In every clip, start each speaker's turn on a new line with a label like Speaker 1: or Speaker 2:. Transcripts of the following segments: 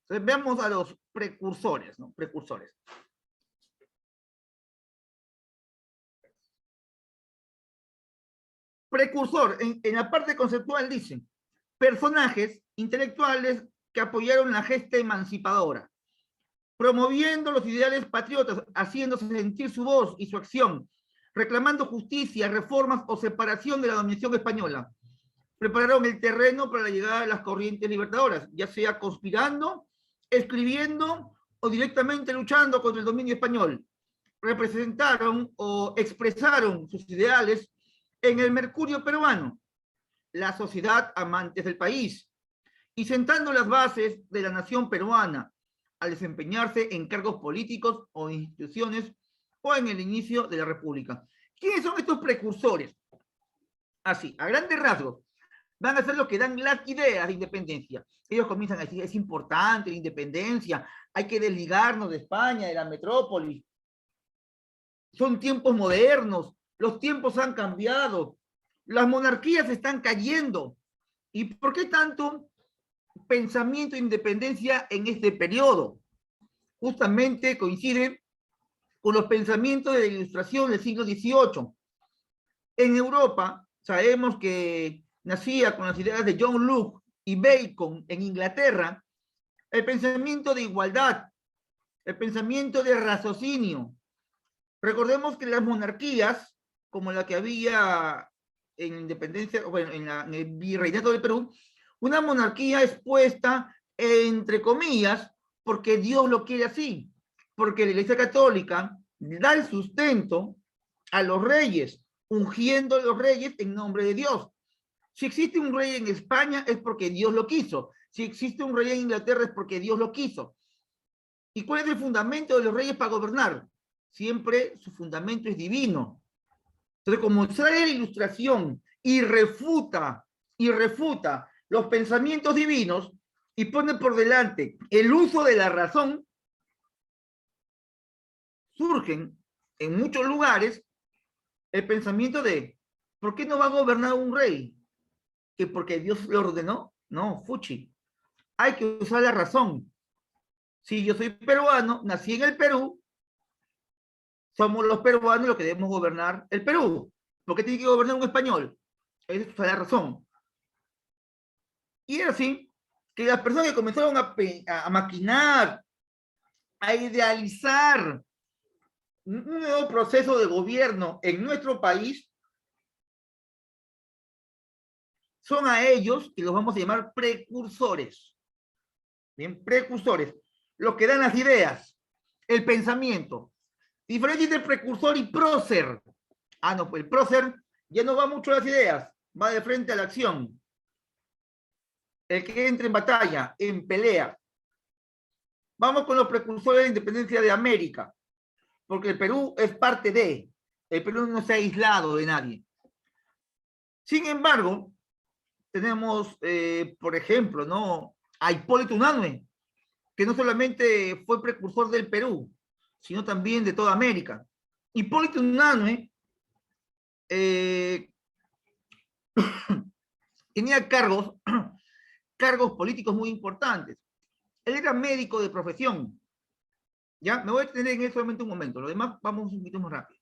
Speaker 1: Entonces, veamos a los precursores, ¿no? Precursores. Precursor, en la parte conceptual dicen, personajes intelectuales que apoyaron la gesta emancipadora, promoviendo los ideales patriotas, haciéndose sentir su voz y su acción, reclamando justicia, reformas o separación de la dominación española. Prepararon el terreno para la llegada de las corrientes libertadoras, ya sea conspirando, escribiendo o directamente luchando contra el dominio español. Representaron o expresaron sus ideales en el Mercurio peruano, la sociedad amantes del país, y sentando las bases de la nación peruana al desempeñarse en cargos políticos o instituciones o en el inicio de la República. ¿Quiénes son estos precursores? Así, a grandes rasgos, van a ser los que dan las ideas de independencia. Ellos comienzan a decir, es importante la independencia, hay que desligarnos de España, de la metrópoli. Son tiempos modernos, los tiempos han cambiado, las monarquías están cayendo. ¿Y por qué tanto pensamiento de independencia en este periodo? Justamente coincide con los pensamientos de la Ilustración del siglo XVIII. En Europa, sabemos que nacía con las ideas de John Locke y Bacon en Inglaterra, el pensamiento de igualdad, el pensamiento de raciocinio. Recordemos que las monarquías, como la que había en independencia, bueno, en el virreinato del Perú, una monarquía expuesta, entre comillas, porque Dios lo quiere así, porque la Iglesia Católica da el sustento a los reyes, ungiendo a los reyes en nombre de Dios. Si existe un rey en España es porque Dios lo quiso. Si existe un rey en Inglaterra es porque Dios lo quiso. ¿Y cuál es el fundamento de los reyes para gobernar? Siempre su fundamento es divino. Entonces, como trae la Ilustración y refuta los pensamientos divinos y pone por delante el uso de la razón, surgen en muchos lugares el pensamiento de ¿por qué no va a gobernar un rey? ¿Que porque Dios lo ordenó? No, fuchi. Hay que usar la razón. Si yo soy peruano, nací en el Perú, somos los peruanos los que debemos gobernar el Perú. ¿Por qué tiene que gobernar un español? Esa es la razón. Y es así que las personas que comenzaron a maquinar, a idealizar un nuevo proceso de gobierno en nuestro país, son a ellos que los vamos a llamar precursores. Bien, precursores. Los que dan las ideas, el pensamiento. Diferencia entre precursor y prócer. Ah, no, pues el prócer ya no va mucho a las ideas, va de frente a la acción. El que entra en batalla, en pelea. Vamos con los precursores de la independencia de América, porque el Perú es parte de, el Perú no se ha aislado de nadie. Sin embargo, tenemos, por ejemplo, ¿no? A Hipólito Unanue, que no solamente fue precursor del Perú, sino también de toda América. Hipólito Unanue tenía cargos políticos muy importantes. Él era médico de profesión. Ya, me voy a detener en eso solamente un momento, lo demás vamos un poquito más rápido.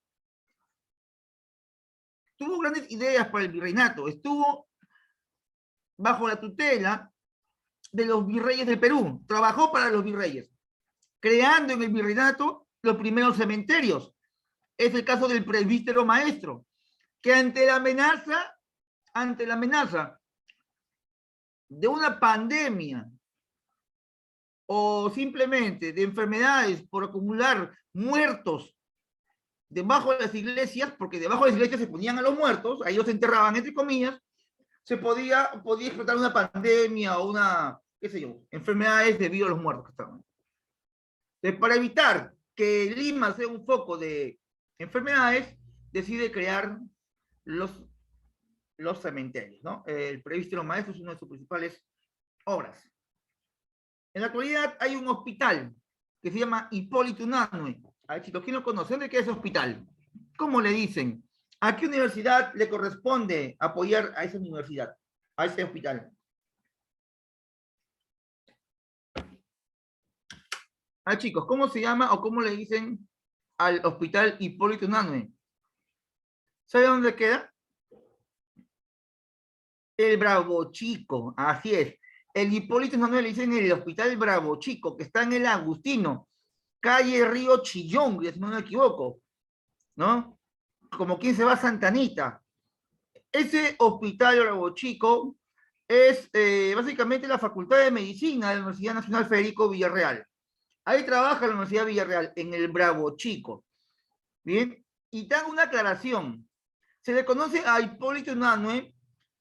Speaker 1: Tuvo grandes ideas para el virreinato, estuvo bajo la tutela de los virreyes del Perú, trabajó para los virreyes, creando en el virreinato los primeros cementerios. Es el caso del presbítero maestro, que ante la amenaza de una pandemia o simplemente de enfermedades por acumular muertos debajo de las iglesias, porque debajo de las iglesias se ponían a los muertos, ahí los enterraban, entre comillas, se podía explotar una pandemia o una, qué sé yo, enfermedades debido a los muertos que estaban. Entonces, para evitar que Lima sea un foco de enfermedades, decide crear los cementerios, ¿no? El presbítero maestro es una de sus principales obras. En la actualidad hay un hospital que se llama Hipólito Unanue. A ver, chicos, ¿quién lo conocen de qué es ese hospital? ¿Cómo le dicen? ¿A qué universidad le corresponde apoyar a esa universidad, a ese hospital? Ah, chicos, ¿cómo se llama o cómo le dicen al hospital Hipólito Unanue? ¿Sabe dónde queda? El Bravo Chico, así es. El Hipólito Unanue le dicen el hospital Bravo Chico, que está en el Agustino, calle Río Chillón, si no me equivoco, ¿no? Como quien se va a Santa Anita. Ese hospital Bravo Chico es básicamente la Facultad de Medicina de la Universidad Nacional Federico Villarreal. Ahí trabaja la Universidad Villarreal, en el Bravo Chico. Bien, y te hago una aclaración. Se le conoce a Hipólito Unanue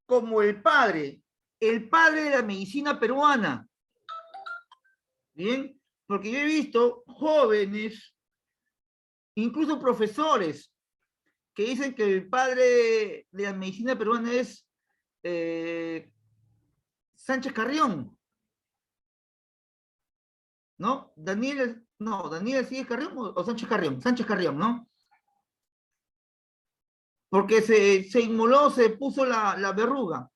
Speaker 1: como el padre de la medicina peruana. Bien, porque yo he visto jóvenes, incluso profesores, que dicen que el padre de la medicina peruana es eh, Sánchez Carrión, ¿no? Daniel sigue Carrión o Sánchez Carrión, Sánchez Carrión, ¿no? Porque se inmoló, se puso la verruga.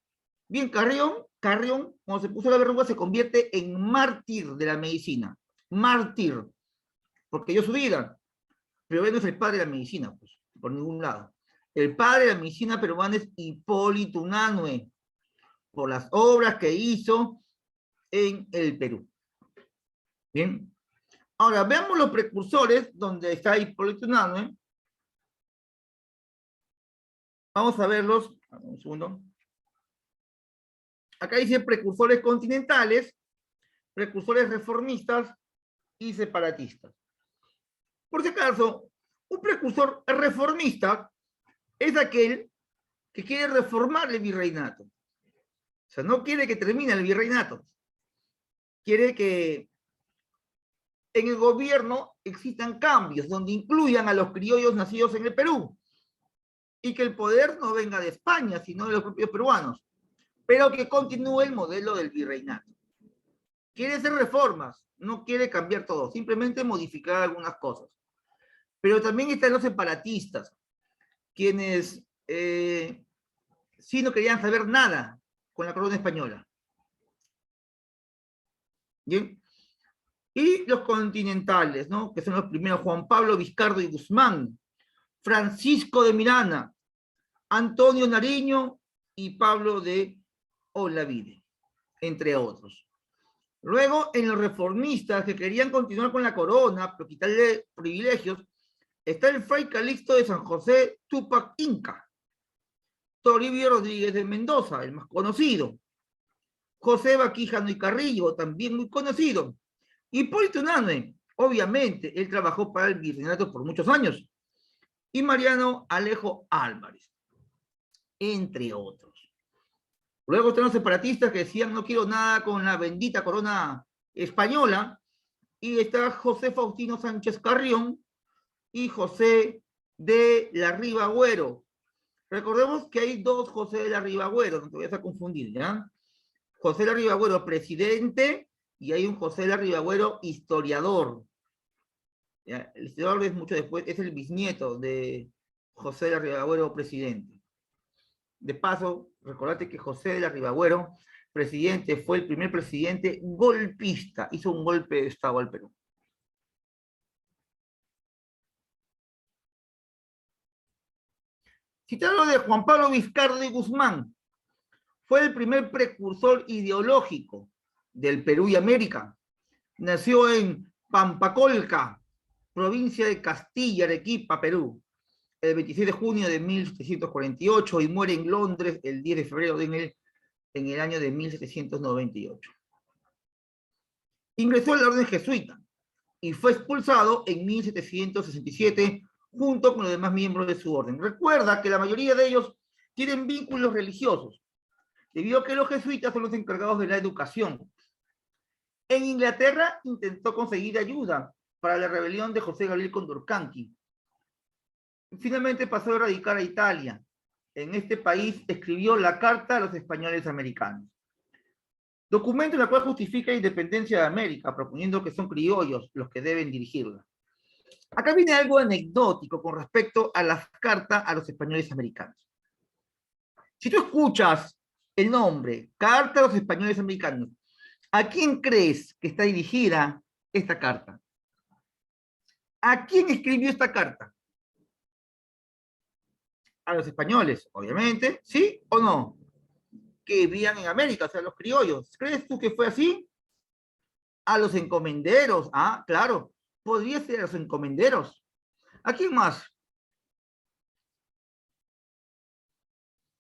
Speaker 1: Bien, Carrión, cuando se puso la verruga, se convierte en mártir de la medicina. Mártir, porque dio su vida. Pero él no es el padre de la medicina, pues, por ningún lado. El padre de la medicina peruana es Hipólito Unanue, por las obras que hizo en el Perú. Bien. Ahora, veamos los precursores, donde está Hipólito Unanue. Vamos a verlos. Un segundo. Acá dice precursores continentales, precursores reformistas y separatistas. Por si acaso, un precursor reformista es aquel que quiere reformar el virreinato. O sea, no quiere que termine el virreinato. Quiere que en el gobierno existan cambios donde incluyan a los criollos nacidos en el Perú y que el poder no venga de España, sino de los propios peruanos, pero que continúe el modelo del virreinato. Quiere hacer reformas, no quiere cambiar todo, simplemente modificar algunas cosas. Pero también están los separatistas, quienes sí no querían saber nada con la corona española. ¿Bien? Y los continentales, ¿no? Que son los primeros, Juan Pablo Vizcardo y Guzmán, Francisco de Mirana, Antonio Nariño y Pablo de Olavide, entre otros. Luego, en los reformistas que querían continuar con la corona, pero quitarle privilegios, está el fray Calixto de San José Túpac Inca, Toribio Rodríguez de Mendoza, el más conocido, José Baquijano y Carrillo, también muy conocido, Hipólito Unanue, obviamente, él trabajó para el virreinato por muchos años, y Mariano Alejo Álvarez, entre otros. Luego están los separatistas que decían no quiero nada con la bendita corona española, y está José Faustino Sánchez Carrión y José de la Riva Agüero. Recordemos que hay dos José de la Riva Agüero, no te vayas a confundir, ¿ya? José de la Riva Agüero, presidente, y hay un José de la Riva Agüero, historiador. ¿Ya? El historiador es mucho después, es el bisnieto de José de la Riva Agüero, presidente. De paso, recordate que José de la Riva Agüero, presidente, fue el primer presidente golpista, hizo un golpe de Estado al Perú. Si te hablo de Juan Pablo Vizcardo y Guzmán, fue el primer precursor ideológico del Perú y América. Nació en Pampacolca, provincia de Castilla, Arequipa, Perú, el 26 de junio de 1748 y muere en Londres el 10 de febrero en el año de 1798. Ingresó a la orden jesuita y fue expulsado en 1767 junto con los demás miembros de su orden. Recuerda que la mayoría de ellos tienen vínculos religiosos, debido a que los jesuitas son los encargados de la educación. En Inglaterra intentó conseguir ayuda para la rebelión de José Gabriel Condorcanqui. Finalmente pasó a radicar a Italia. En este país escribió la Carta a los Españoles Americanos, documento en el cual justifica la independencia de América, proponiendo que son criollos los que deben dirigirla. Acá viene algo anecdótico con respecto a las cartas a los españoles americanos. Si tú escuchas el nombre, Carta a los Españoles Americanos, ¿a quién crees que está dirigida esta carta? ¿A quién escribió esta carta? A los españoles, obviamente, ¿sí o no? Que vivían en América, o sea, los criollos. ¿Crees tú que fue así? A los encomenderos, ah, claro, podría ser a los encomenderos. ¿A quién más?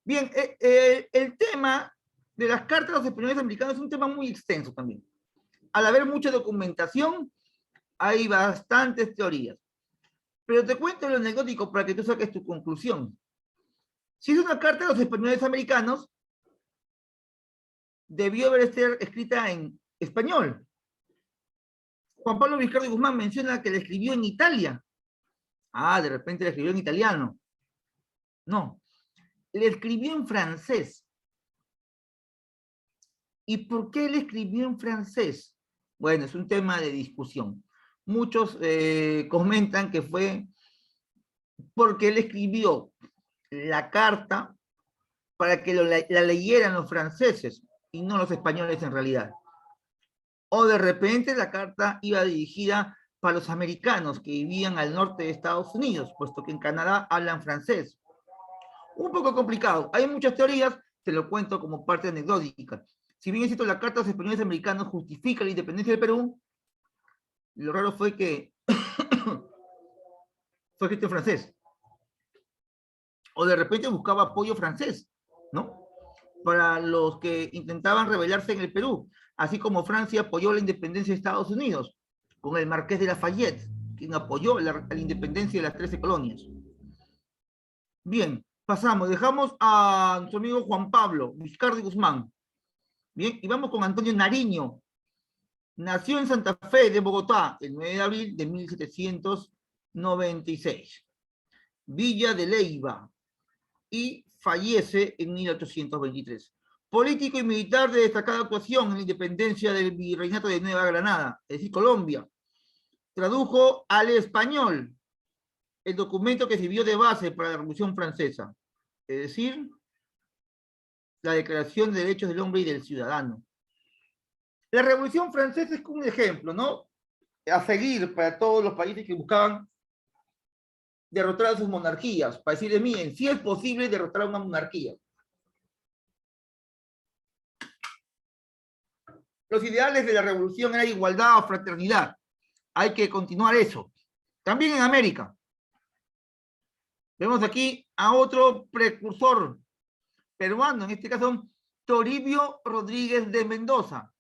Speaker 1: Bien, el tema de las cartas de los españoles americanos es un tema muy extenso también. Al haber mucha documentación, hay bastantes teorías. Pero te cuento lo anecdótico para que tú saques tu conclusión. Si es una carta de los españoles americanos, debió haber estar escrita en español. Juan Pablo Vizcarra Guzmán menciona que la escribió en Italia. Ah, de repente la escribió en italiano. No, le escribió en francés. ¿Y por qué le escribió en francés? Bueno, es un tema de discusión. Muchos comentan que fue porque él escribió la carta para que la leyeran los franceses y no los españoles en realidad. O de repente la carta iba dirigida para los americanos que vivían al norte de Estados Unidos, puesto que en Canadá hablan francés. Un poco complicado. Hay muchas teorías, te lo cuento como parte anecdótica. Si bien es cierto, la carta de los españoles americanos justifica la independencia del Perú, lo raro fue que fue escrito en francés. O de repente buscaba apoyo francés, ¿no? Para los que intentaban rebelarse en el Perú, así como Francia apoyó la independencia de Estados Unidos, con el Marqués de Lafayette, quien apoyó la independencia de las 13 colonias. Bien, pasamos, dejamos a nuestro amigo Juan Pablo Vizcarra Guzmán. Bien, y vamos con Antonio Nariño. Nació en Santa Fe de Bogotá el 9 de abril de 1796. Villa de Leyva, y fallece en 1823. Político y militar de destacada actuación en la independencia del Virreinato de Nueva Granada, es decir, Colombia. Tradujo al español el documento que sirvió de base para la Revolución Francesa, es decir, la Declaración de Derechos del Hombre y del Ciudadano. La Revolución Francesa es como un ejemplo, ¿no? A seguir para todos los países que buscaban derrotar a sus monarquías, para decirles, miren, sí es posible derrotar a una monarquía. Los ideales de la revolución eran igualdad o fraternidad. Hay que continuar eso. También en América. Vemos aquí a otro precursor peruano, en este caso Toribio Rodríguez de Mendoza.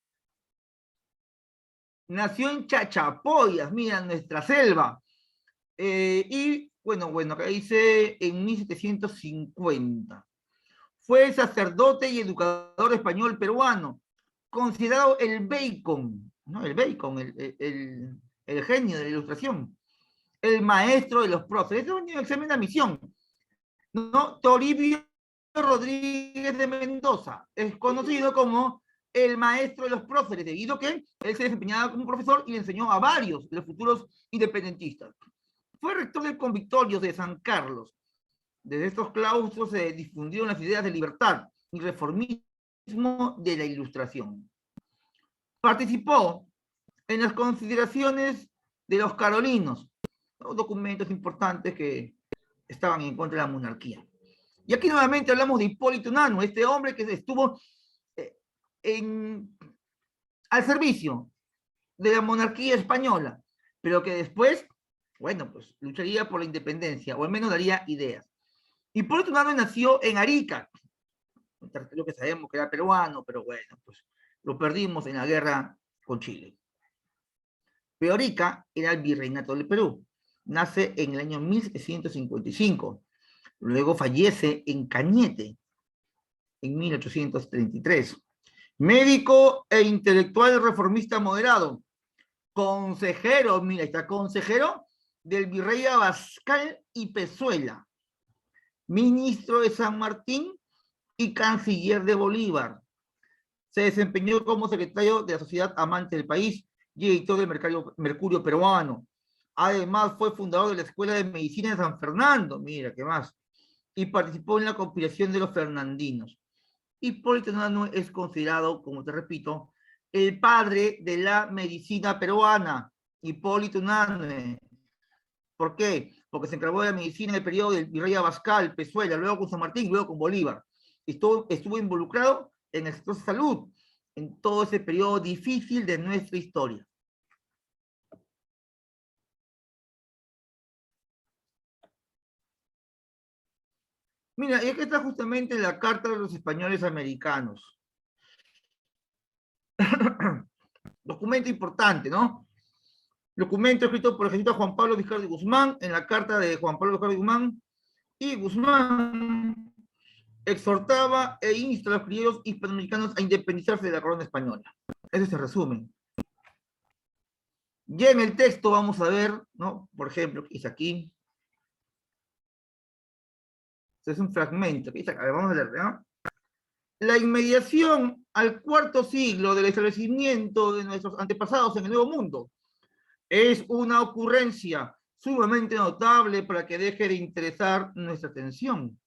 Speaker 1: Nació en Chachapoyas, mira, nuestra selva. Y bueno, acá dice en 1750. Fue sacerdote y educador español peruano, considerado el Bacon, ¿no? El Bacon, el genio de la ilustración, el maestro de los próceres. Eso es un examen de admisión, ¿no? Toribio Rodríguez de Mendoza es conocido como el maestro de los próceres, debido a que él se desempeñaba como profesor y le enseñó a varios de los futuros independentistas. Fue rector del Convictorio de San Carlos. Desde estos claustros se difundieron las ideas de libertad y reformismo de la Ilustración. Participó en las consideraciones de los carolinos, documentos importantes que estaban en contra de la monarquía. Y aquí nuevamente hablamos de Hipólito Unanue, este hombre que estuvo al servicio de la monarquía española, pero que después, bueno, pues lucharía por la independencia, o al menos daría ideas. Hipólito Unanue nació en Arica, lo que sabemos que era peruano, pero bueno, pues lo perdimos en la guerra con Chile. Pero Arica era el virreinato del Perú. Nace en el año 1755. Luego fallece en Cañete en 1833. Médico e intelectual reformista moderado. Consejero, mira, está consejero del virrey Abascal y Pezuela. Ministro de San Martín y canciller de Bolívar. Se desempeñó como secretario de la Sociedad Amante del País y editor del Mercurio Peruano. Además, fue fundador de la Escuela de Medicina de San Fernando, mira, ¿qué más? Y participó en la conspiración de los fernandinos. Hipólito Unanue es considerado, como te repito, el padre de la medicina peruana. Hipólito Unanue, ¿Por qué? Porque se encargó de la medicina en el periodo del virrey Abascal, Pezuela, luego con San Martín, luego con Bolívar. Estuvo involucrado en el sector de salud, en todo ese periodo difícil de nuestra historia. Mira, y aquí está justamente la Carta de los Españoles Americanos. Documento importante, ¿no? Documento escrito por el jesuita Juan Pablo Vizcarra de Guzmán, en la carta de Juan Pablo Vizcarra de Guzmán, y Guzmán exhortaba e insta a los criollos hispanoamericanos a independizarse de la corona española. Ese es el resumen. Ya en el texto vamos a ver, ¿no? Por ejemplo, ¿qué dice aquí? Este es un fragmento, ¿qué dice acá? Vamos a leer, ¿no? La inmediación al cuarto siglo del establecimiento de nuestros antepasados en el Nuevo Mundo es una ocurrencia sumamente notable para que deje de interesar nuestra atención.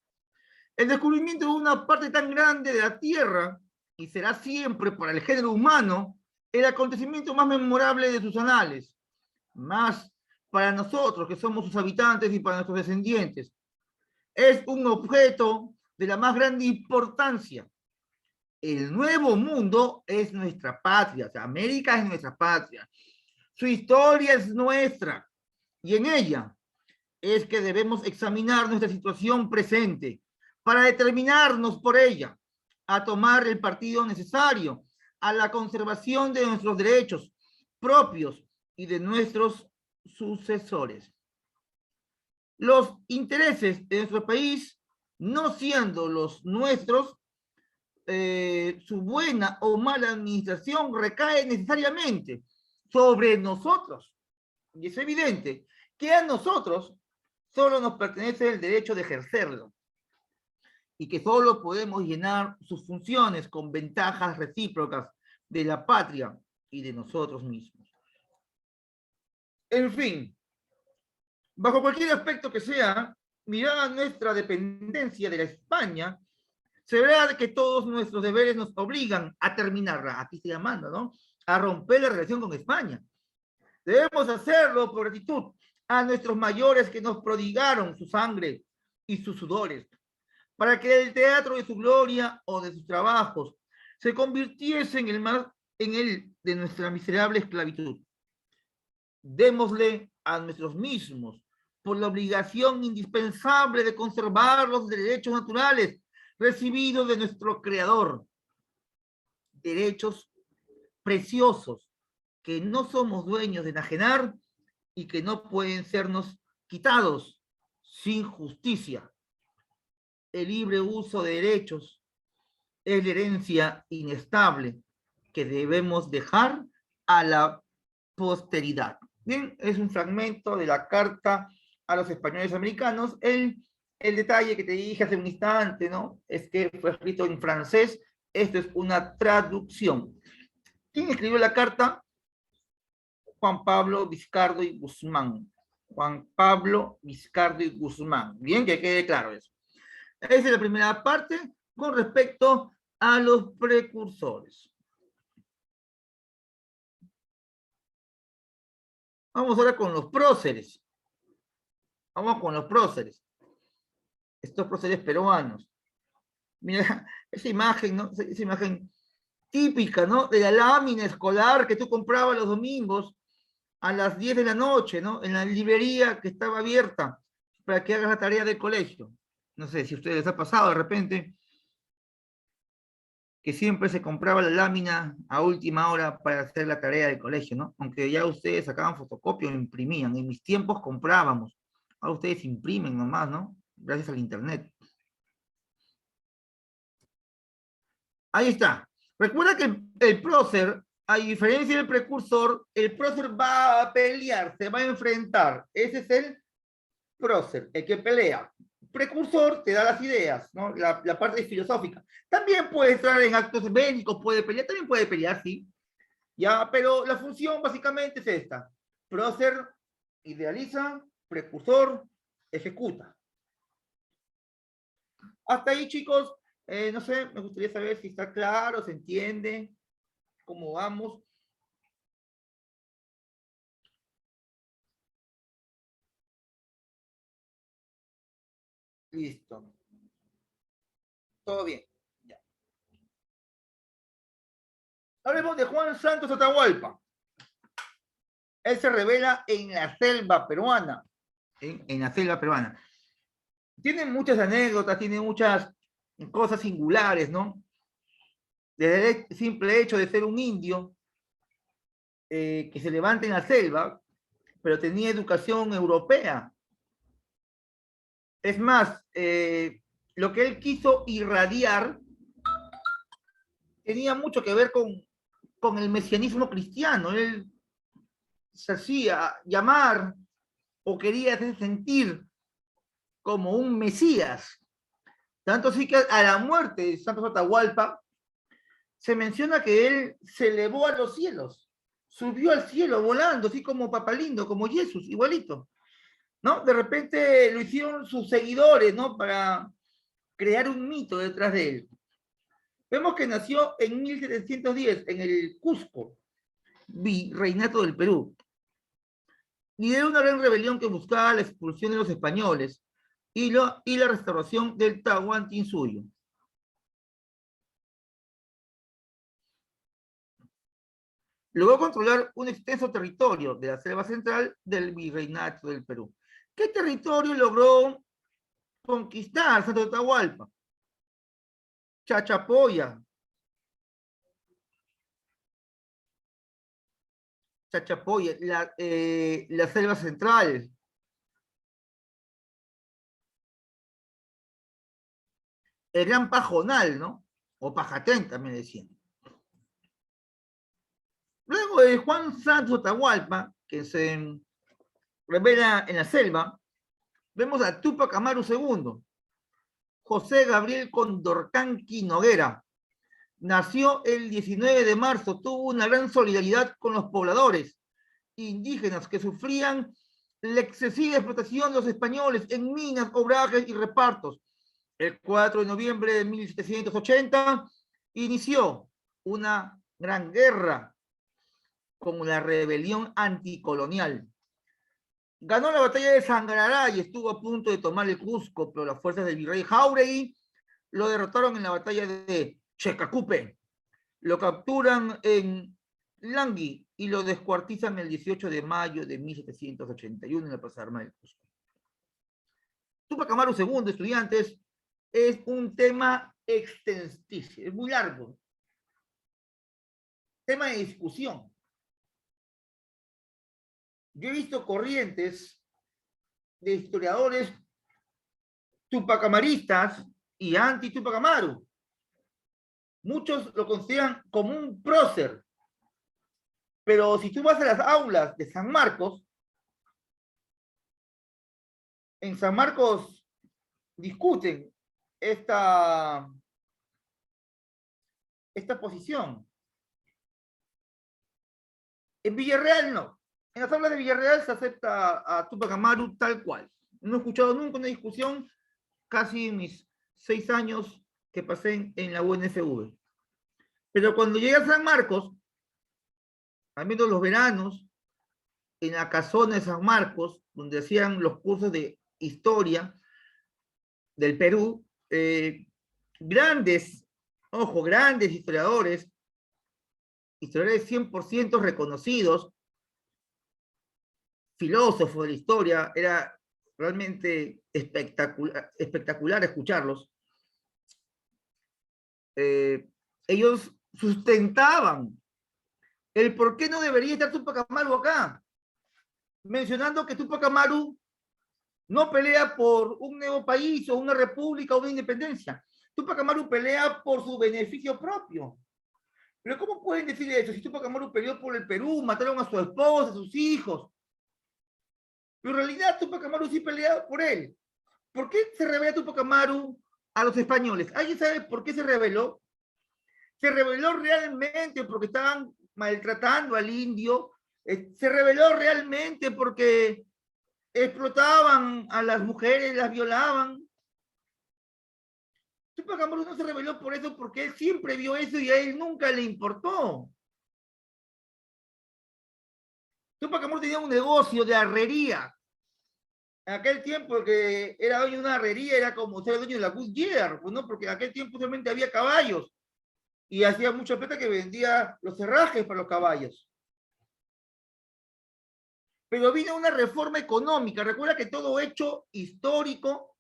Speaker 1: El descubrimiento de una parte tan grande de la Tierra, y será siempre para el género humano, el acontecimiento más memorable de sus anales, más para nosotros que somos sus habitantes y para nuestros descendientes. Es un objeto de la más grande importancia. El Nuevo Mundo es nuestra patria, o sea, América es nuestra patria. Su historia es nuestra, y en ella es que debemos examinar nuestra situación presente para determinarnos por ella, a tomar el partido necesario a la conservación de nuestros derechos propios y de nuestros sucesores. Los intereses de nuestro país, no siendo los nuestros, su buena o mala administración recae necesariamente sobre nosotros. Y es evidente que a nosotros solo nos pertenece el derecho de ejercerlo y que solo podemos llenar sus funciones con ventajas recíprocas de la patria y de nosotros mismos. En fin, bajo cualquier aspecto que sea, mirada nuestra dependencia de la España, se verá que todos nuestros deberes nos obligan a terminarla, aquí estoy llamando, ¿no? A romper la relación con España. Debemos hacerlo por gratitud a nuestros mayores que nos prodigaron su sangre y sus sudores, para que el teatro de su gloria o de sus trabajos se convirtiese en el de nuestra miserable esclavitud. Démosle a nosotros mismos por la obligación indispensable de conservar los derechos naturales recibidos de nuestro Creador, derechos preciosos que no somos dueños de enajenar y que no pueden sernos quitados sin justicia. El libre uso de derechos es la herencia inestable que debemos dejar a la posteridad. Bien, es un fragmento de la carta a los españoles americanos. El detalle que te dije hace un instante, ¿no? Es que fue escrito en francés. Esto es una traducción. ¿Quién escribió la carta? Juan Pablo Vizcardo y Guzmán. Juan Pablo Vizcardo y Guzmán. Bien, que quede claro eso. Esa es la primera parte con respecto a los precursores. Vamos ahora con los próceres. Vamos con los próceres. Estos próceres peruanos. Mira, esa imagen, ¿no? Esa imagen típica, ¿no? De la lámina escolar que tú comprabas los domingos a las 10 de la noche, ¿no? En la librería que estaba abierta para que hagas la tarea del colegio. No sé si a ustedes les ha pasado de repente que siempre se compraba la lámina a última hora para hacer la tarea del colegio, ¿no? Aunque ya ustedes sacaban fotocopia o imprimían. En mis tiempos comprábamos. Ahora ustedes imprimen nomás, ¿no? Gracias al internet. Ahí está. Recuerda que el prócer, a diferencia del precursor, el prócer va a pelear, se va a enfrentar. Ese es el prócer, el que pelea. Precursor te da las ideas, ¿no? La parte filosófica. También puede estar en actos bélicos, puede pelear, también puede pelear, sí. Ya, pero la función básicamente es esta. Prócer idealiza, precursor ejecuta. Hasta ahí, chicos, no sé, me gustaría saber si está claro, se entiende, cómo vamos. Listo. Todo bien. Ya. Hablemos de Juan Santos Atahualpa. Él se revela en la selva peruana. En la selva peruana. Tiene muchas anécdotas, tiene muchas cosas singulares, ¿no? Desde el simple hecho de ser un indio que se levanta en la selva, pero tenía educación europea. Es más, lo que él quiso irradiar tenía mucho que ver con el mesianismo cristiano. Él se hacía llamar o quería hacer sentir como un mesías. Tanto así que a la muerte de Santos Atahualpa se menciona que él se elevó a los cielos, subió al cielo volando, así como Papalindo, como Jesús, igualito, ¿no? De repente lo hicieron sus seguidores, ¿no? Para crear un mito detrás de él. Vemos que nació en 1710 en el Cusco, virreinato del Perú. Lideró una gran rebelión que buscaba la expulsión de los españoles y la restauración del Tahuantinsuyo. Logró controlar un extenso territorio de la selva central del virreinato del Perú. ¿Qué territorio logró conquistar Santo Atahualpa? Chachapoya, la selva central, el Gran Pajonal, ¿no? O Pajatén también decían. Luego de Juan Santos Atahualpa, que se revela en la selva, vemos a Túpac Amaru II, José Gabriel Condorcanqui Noguera. Nació el 19 de marzo, tuvo una gran solidaridad con los pobladores indígenas que sufrían la excesiva explotación de los españoles en minas, obrajes y repartos. El 4 de noviembre de 1780 inició una gran guerra con la rebelión anticolonial. Ganó la batalla de Sangarará y estuvo a punto de tomar el Cusco, pero las fuerzas del virrey Jáuregui lo derrotaron en la batalla de Checacupe. Lo capturan en Langui y lo descuartizan el 18 de mayo de 1781 en la Plaza Armada del Cusco. Túpac Amaru II, estudiantes, es un tema extensísimo, es muy largo. Tema de discusión. Yo he visto corrientes de historiadores tupacamaristas y anti-Túpac Amaru. Muchos lo consideran como un prócer. Pero si tú vas a las aulas de San Marcos, en San Marcos discuten esta posición. En Villarreal no. En las aulas de Villarreal se acepta a Túpac Amaru tal cual. No he escuchado nunca una discusión casi en mis 6 años que pasé en la UNFV. Pero cuando llegué a San Marcos, al menos los veranos, en la casona de San Marcos, donde hacían los cursos de historia del Perú, grandes historiadores 100% reconocidos, filósofos de la historia, era realmente espectacular escucharlos. Ellos sustentaban el por qué no debería estar Túpac Amaru acá, mencionando que Túpac Amaru no pelea por un nuevo país o una república o una independencia. Túpac Amaru pelea por su beneficio propio. Pero ¿cómo pueden decir eso? Si Túpac Amaru peleó por el Perú, mataron a su esposa, a sus hijos. Pero en realidad Túpac Amaru sí pelea por él. ¿Por qué se revela Túpac Amaru a los españoles? ¿Alguien sabe por qué se rebeló? Se rebeló realmente porque estaban maltratando al indio. Se rebeló realmente porque explotaban a las mujeres, las violaban. Túpac Amaru no se rebeló por eso porque él siempre vio eso y a él nunca le importó. Túpac Amaru tenía un negocio de herrería En aquel tiempo el que era dueño de una herrería era como ser dueño de la Goodyear, pues, ¿no? Porque en aquel tiempo solamente había caballos y hacía mucha plata que vendía los herrajes para los caballos. Pero vino una reforma económica. Recuerda que todo hecho histórico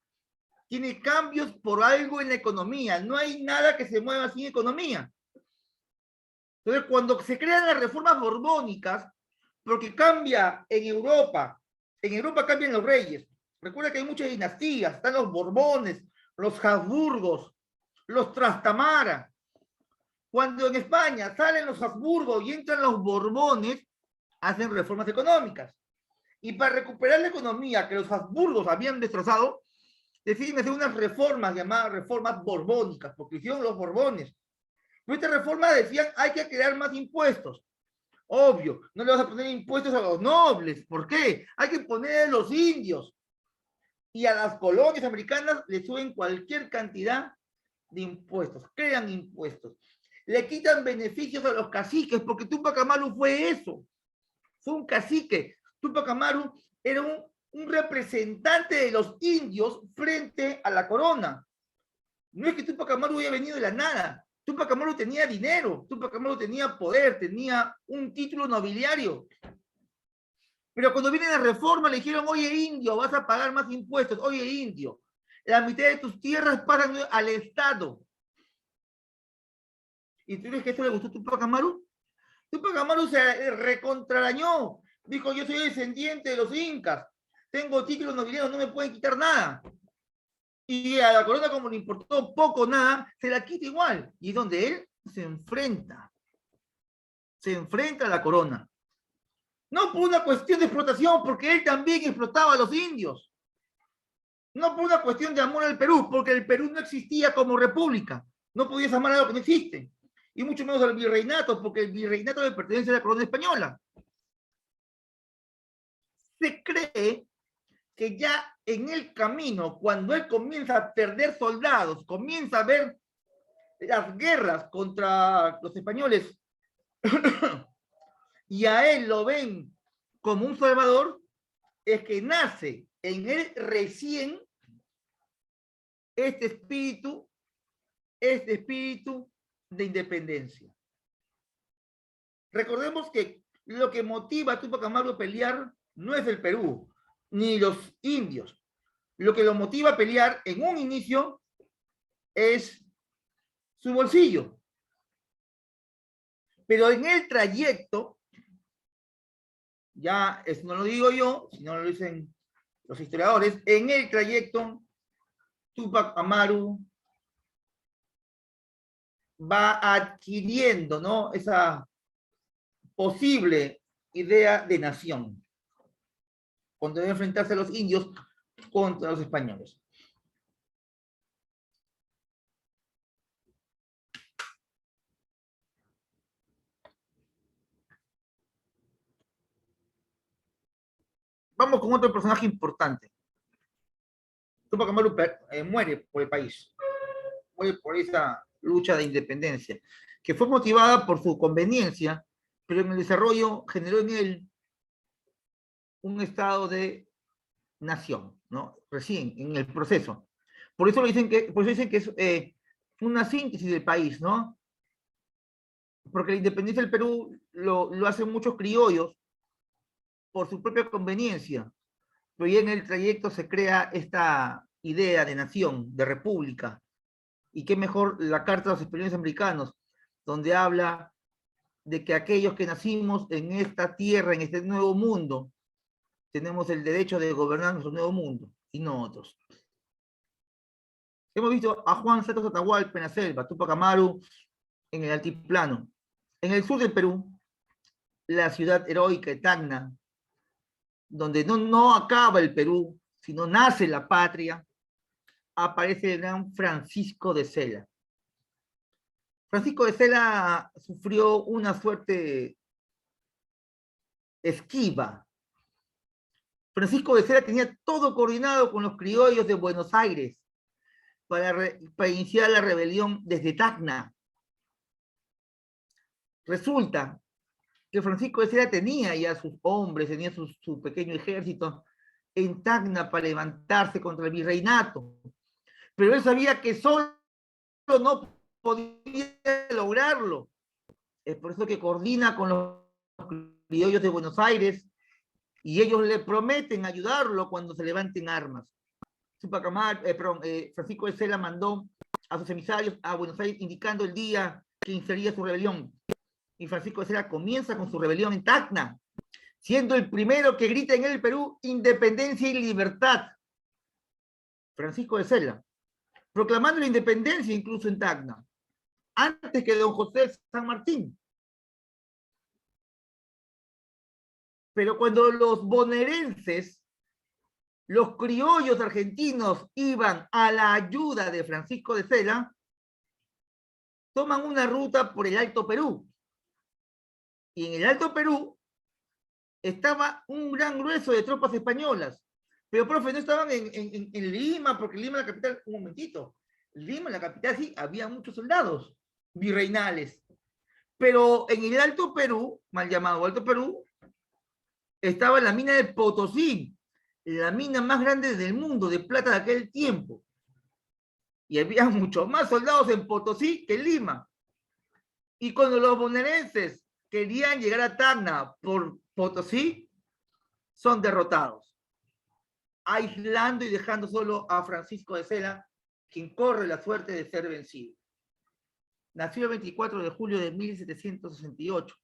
Speaker 1: tiene cambios por algo en la economía. No hay nada que se mueva sin economía. Entonces, cuando se crean las reformas borbónicas, porque cambia en Europa cambian los reyes. Recuerda que hay muchas dinastías, están los Borbones, los Habsburgos, los Trastamara. Cuando en España salen los Habsburgos y entran los Borbones, hacen reformas económicas. Y para recuperar la economía que los Habsburgos habían destrozado, deciden hacer unas reformas llamadas reformas borbónicas, porque hicieron los Borbones. Pero esta reforma decían, hay que crear más impuestos. Obvio, no le vas a poner impuestos a los nobles. ¿Por qué? Hay que poner a los indios. Y a las colonias americanas le suben cualquier cantidad de impuestos. Crean impuestos. Le quitan beneficios a los caciques, porque Tupac Amaru fue eso. Fue un cacique. Tupac Amaru era un representante de los indios frente a la corona. No es que Tupac Amaru haya venido de la nada. Tupac Amaru tenía dinero, Tupac Amaru tenía poder, tenía un título nobiliario. Pero cuando viene la reforma le dijeron, oye indio, vas a pagar más impuestos. Oye indio, la mitad de tus tierras pasan al Estado. ¿Y tú crees que eso le gustó a Tupac Amaru? Tupac Amaru se recontrarañó. Dijo, yo soy descendiente de los incas. Tengo títulos nobiliarios, no me pueden quitar nada. Y a la corona, como le importó poco nada, se la quita igual. Y es donde él se enfrenta a la corona. No por una cuestión de explotación, porque él también explotaba a los indios. No por una cuestión de amor al Perú, porque el Perú no existía como república. No podías amar a lo que no existe. Y mucho menos al virreinato, porque el virreinato le pertenece a la corona española. Se cree que ya en el camino, cuando él comienza a perder soldados, comienza a ver las guerras contra los españoles y a él lo ven como un salvador, es que nace en él recién este espíritu de independencia. Recordemos que lo que motiva a Tupac Amaru a pelear no es el Perú, ni los indios. Lo que lo motiva a pelear en un inicio es su bolsillo. Pero en el trayecto, ya eso no lo digo yo, sino lo dicen los historiadores, en el trayecto Tupac Amaru va adquiriendo, ¿no?, esa posible idea de nación cuando debe enfrentarse a los indios contra los españoles. Vamos con otro personaje importante. Tupac Amaru muere por el país, muere por esa lucha de independencia, que fue motivada por su conveniencia, pero en el desarrollo generó en él un estado de nación, ¿no? Recién, en el proceso. Por eso dicen que es una síntesis del país, ¿no? Porque la independencia del Perú lo hacen muchos criollos por su propia conveniencia, pero ya en el trayecto se crea esta idea de nación, de república, y qué mejor la Carta de los Españoles Americanos, donde habla de que aquellos que nacimos en esta tierra, en este nuevo mundo, tenemos el derecho de gobernar nuestro nuevo mundo, y no otros. Hemos visto a Juan Santos Atahualpa en la selva, Tupac Amaru en el altiplano. En el sur del Perú, la ciudad heroica de Tacna, donde no acaba el Perú, sino nace la patria, aparece el gran Francisco de Sela. Francisco de Sela sufrió una suerte esquiva. Francisco de Sela tenía todo coordinado con los criollos de Buenos Aires para iniciar la rebelión desde Tacna. Resulta que Francisco de Sela tenía ya sus hombres, tenía su pequeño ejército, en Tacna para levantarse contra el virreinato, pero él sabía que solo no podía lograrlo. Es por eso que coordina con los criollos de Buenos Aires y ellos le prometen ayudarlo cuando se levanten armas. Francisco de Sela mandó a sus emisarios a Buenos Aires indicando el día que iniciaría su rebelión. Y Francisco de Sela comienza con su rebelión en Tacna, siendo el primero que grita en el Perú independencia y libertad. Francisco de Sela, proclamando la independencia incluso en Tacna, antes que don José San Martín. Pero cuando los bonaerenses, los criollos argentinos, iban a la ayuda de Francisco de Sela, toman una ruta por el Alto Perú. Y en el Alto Perú estaba un gran grueso de tropas españolas. Pero, profe, no estaban en Lima, porque Lima, la capital, un momentito. Lima, la capital, sí, había muchos soldados virreinales. Pero en el Alto Perú, mal llamado Alto Perú, estaba la mina de Potosí, la mina más grande del mundo de plata de aquel tiempo. Y había muchos más soldados en Potosí que en Lima. Y cuando los bonaerenses querían llegar a Tacna por Potosí, son derrotados, aislando y dejando solo a Francisco de Sela, quien corre la suerte de ser vencido. Nació el 24 de julio de 1768.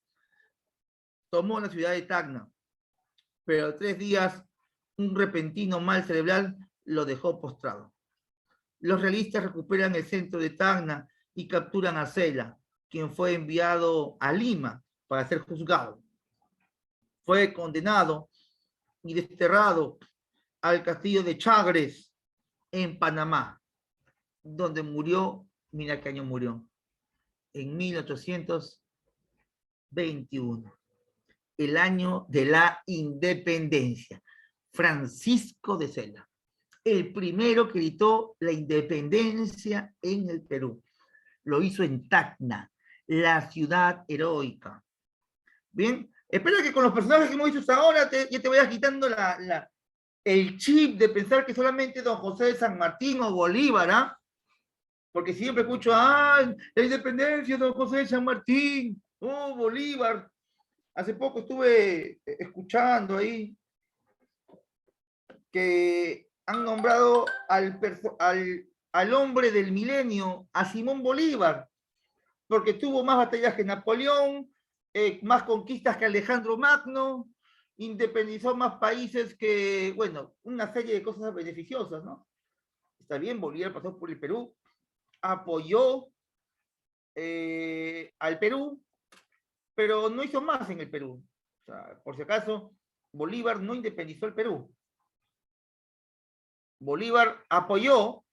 Speaker 1: Tomó la ciudad de Tacna, pero 3 días un repentino mal cerebral lo dejó postrado. Los realistas recuperan el centro de Tacna y capturan a Sela, quien fue enviado a Lima para ser juzgado. Fue condenado y desterrado al castillo de Chagres, en Panamá, donde murió, mira qué año murió, en 1821, el año de la independencia. Francisco de Sela, el primero que gritó la independencia en el Perú. Lo hizo en Tacna, la ciudad heroica. Bien, espero que con los personajes que hemos visto hasta ahora ya te vayas quitando el chip de pensar que solamente don José de San Martín o Bolívar, ¿ah? Porque siempre escucho, la independencia de don José de San Martín, Bolívar. Hace poco estuve escuchando ahí que han nombrado al hombre del milenio, a Simón Bolívar, porque tuvo más batallas que Napoleón, más conquistas que Alejandro Magno, independizó más países que, bueno, una serie de cosas beneficiosas, ¿no? Está bien, Bolívar pasó por el Perú, apoyó al Perú, pero no hizo más en el Perú. O sea, por si acaso, Bolívar no independizó el Perú. Bolívar apoyó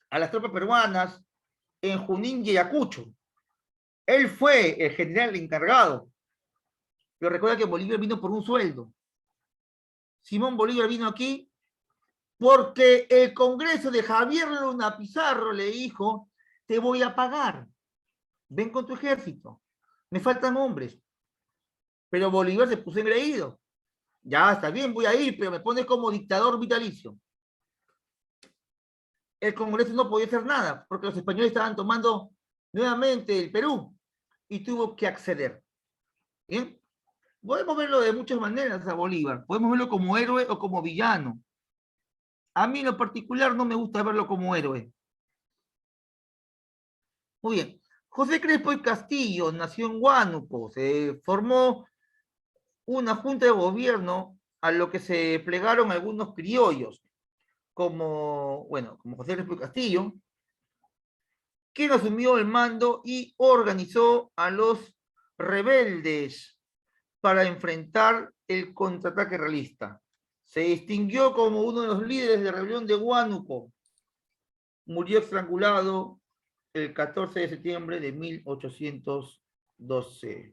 Speaker 1: a las tropas peruanas en Junín y Ayacucho. Él fue el general encargado. Pero recuerda que Bolívar vino por un sueldo. Simón Bolívar vino aquí porque el Congreso de Javier Luna Pizarro le dijo, te voy a pagar, ven con tu ejército, me faltan hombres. Pero Bolívar se puso engreído. Ya, está bien, voy a ir, pero me pones como dictador vitalicio. El Congreso no podía hacer nada, porque los españoles estaban tomando nuevamente el Perú y tuvo que acceder. ¿Bien? Podemos verlo de muchas maneras a Bolívar. Podemos verlo como héroe o como villano. A mí en lo particular no me gusta verlo como héroe. Muy bien. José Crespo y Castillo nació en Huánuco. Se formó una junta de gobierno a lo que se plegaron algunos criollos, como José Crespo y Castillo, quien asumió el mando y organizó a los rebeldes para enfrentar el contraataque realista. Se distinguió como uno de los líderes de la rebelión de Huánuco. Murió estrangulado el 14 de septiembre de 1812.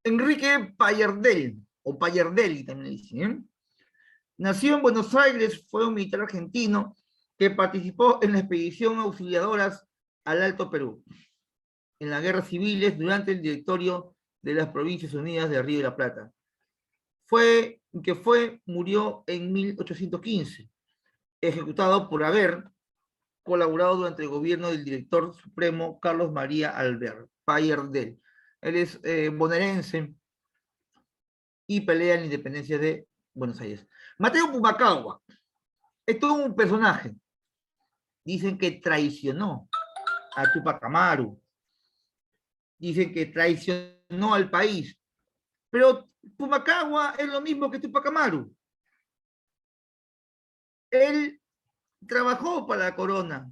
Speaker 1: Enrique Payardel, o Payardelli también le dicen, ¿eh? Nació en Buenos Aires, fue un militar argentino que participó en la expedición auxiliadoras al Alto Perú, en las guerras civiles durante el directorio de las Provincias Unidas de Río de la Plata. Murió en 1815, ejecutado por haber colaborado durante el gobierno del director supremo Carlos María Albert Payardel. Él es bonaerense y pelea en la independencia de Buenos Aires. Mateo Pumacagua es todo un personaje. Dicen que traicionó a Tupac Amaru. Dicen que traicionó al país. Pero Pumacagua es lo mismo que Tupac Amaru. Él trabajó para la corona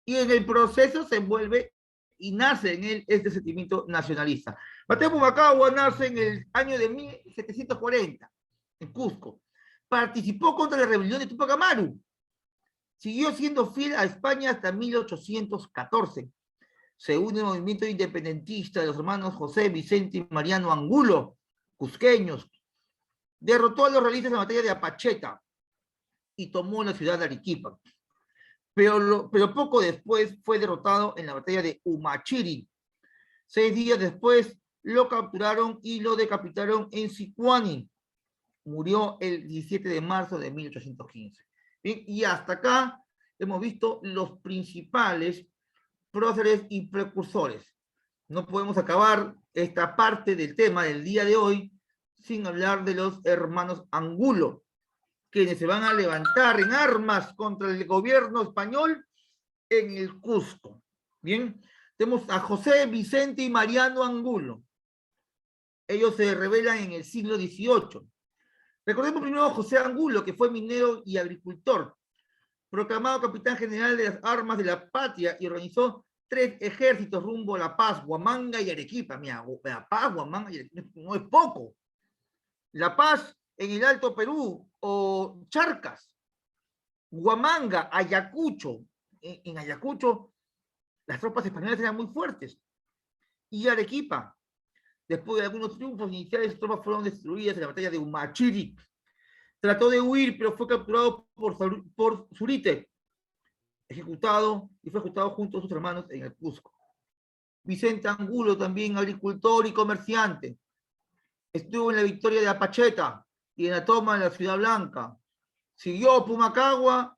Speaker 1: y en el proceso se envuelve y nace en él este sentimiento nacionalista. Mateo Pumacagua nace en el año de 1740 en Cusco. Participó contra la rebelión de Tupac Amaru. Siguió siendo fiel a España hasta 1814. Se une al movimiento independentista de los hermanos José, Vicente y Mariano Angulo, cusqueños. Derrotó a los realistas en la batalla de Apacheta y tomó la ciudad de Arequipa. Pero poco después fue derrotado en la batalla de Humachiri. 6 días después lo capturaron y lo decapitaron en Sicuani. Murió el 17 de marzo de 1815. Bien, y hasta acá hemos visto los principales próceres y precursores. No podemos acabar esta parte del tema del día de hoy sin hablar de los hermanos Angulo, quienes se van a levantar en armas contra el gobierno español en el Cusco. Bien, tenemos a José, Vicente y Mariano Angulo. Ellos se rebelan en el siglo XVIII. Recordemos primero a José Angulo, que fue minero y agricultor, proclamado capitán general de las armas de la patria y organizó 3 ejércitos rumbo a La Paz, Huamanga y Arequipa. Mira, La Paz, Huamanga y Arequipa no es poco. La Paz en el Alto Perú o Charcas, Huamanga, Ayacucho. En Ayacucho las tropas españolas eran muy fuertes. Y Arequipa. Después de algunos triunfos iniciales, las tropas fueron destruidas en la batalla de Humachiri. Trató de huir, pero fue capturado por Zurite, ejecutado y fue ejecutado junto a sus hermanos en el Cusco. Vicente Angulo, también agricultor y comerciante, estuvo en la victoria de Apacheta y en la toma de la Ciudad Blanca. Siguió Pumacagua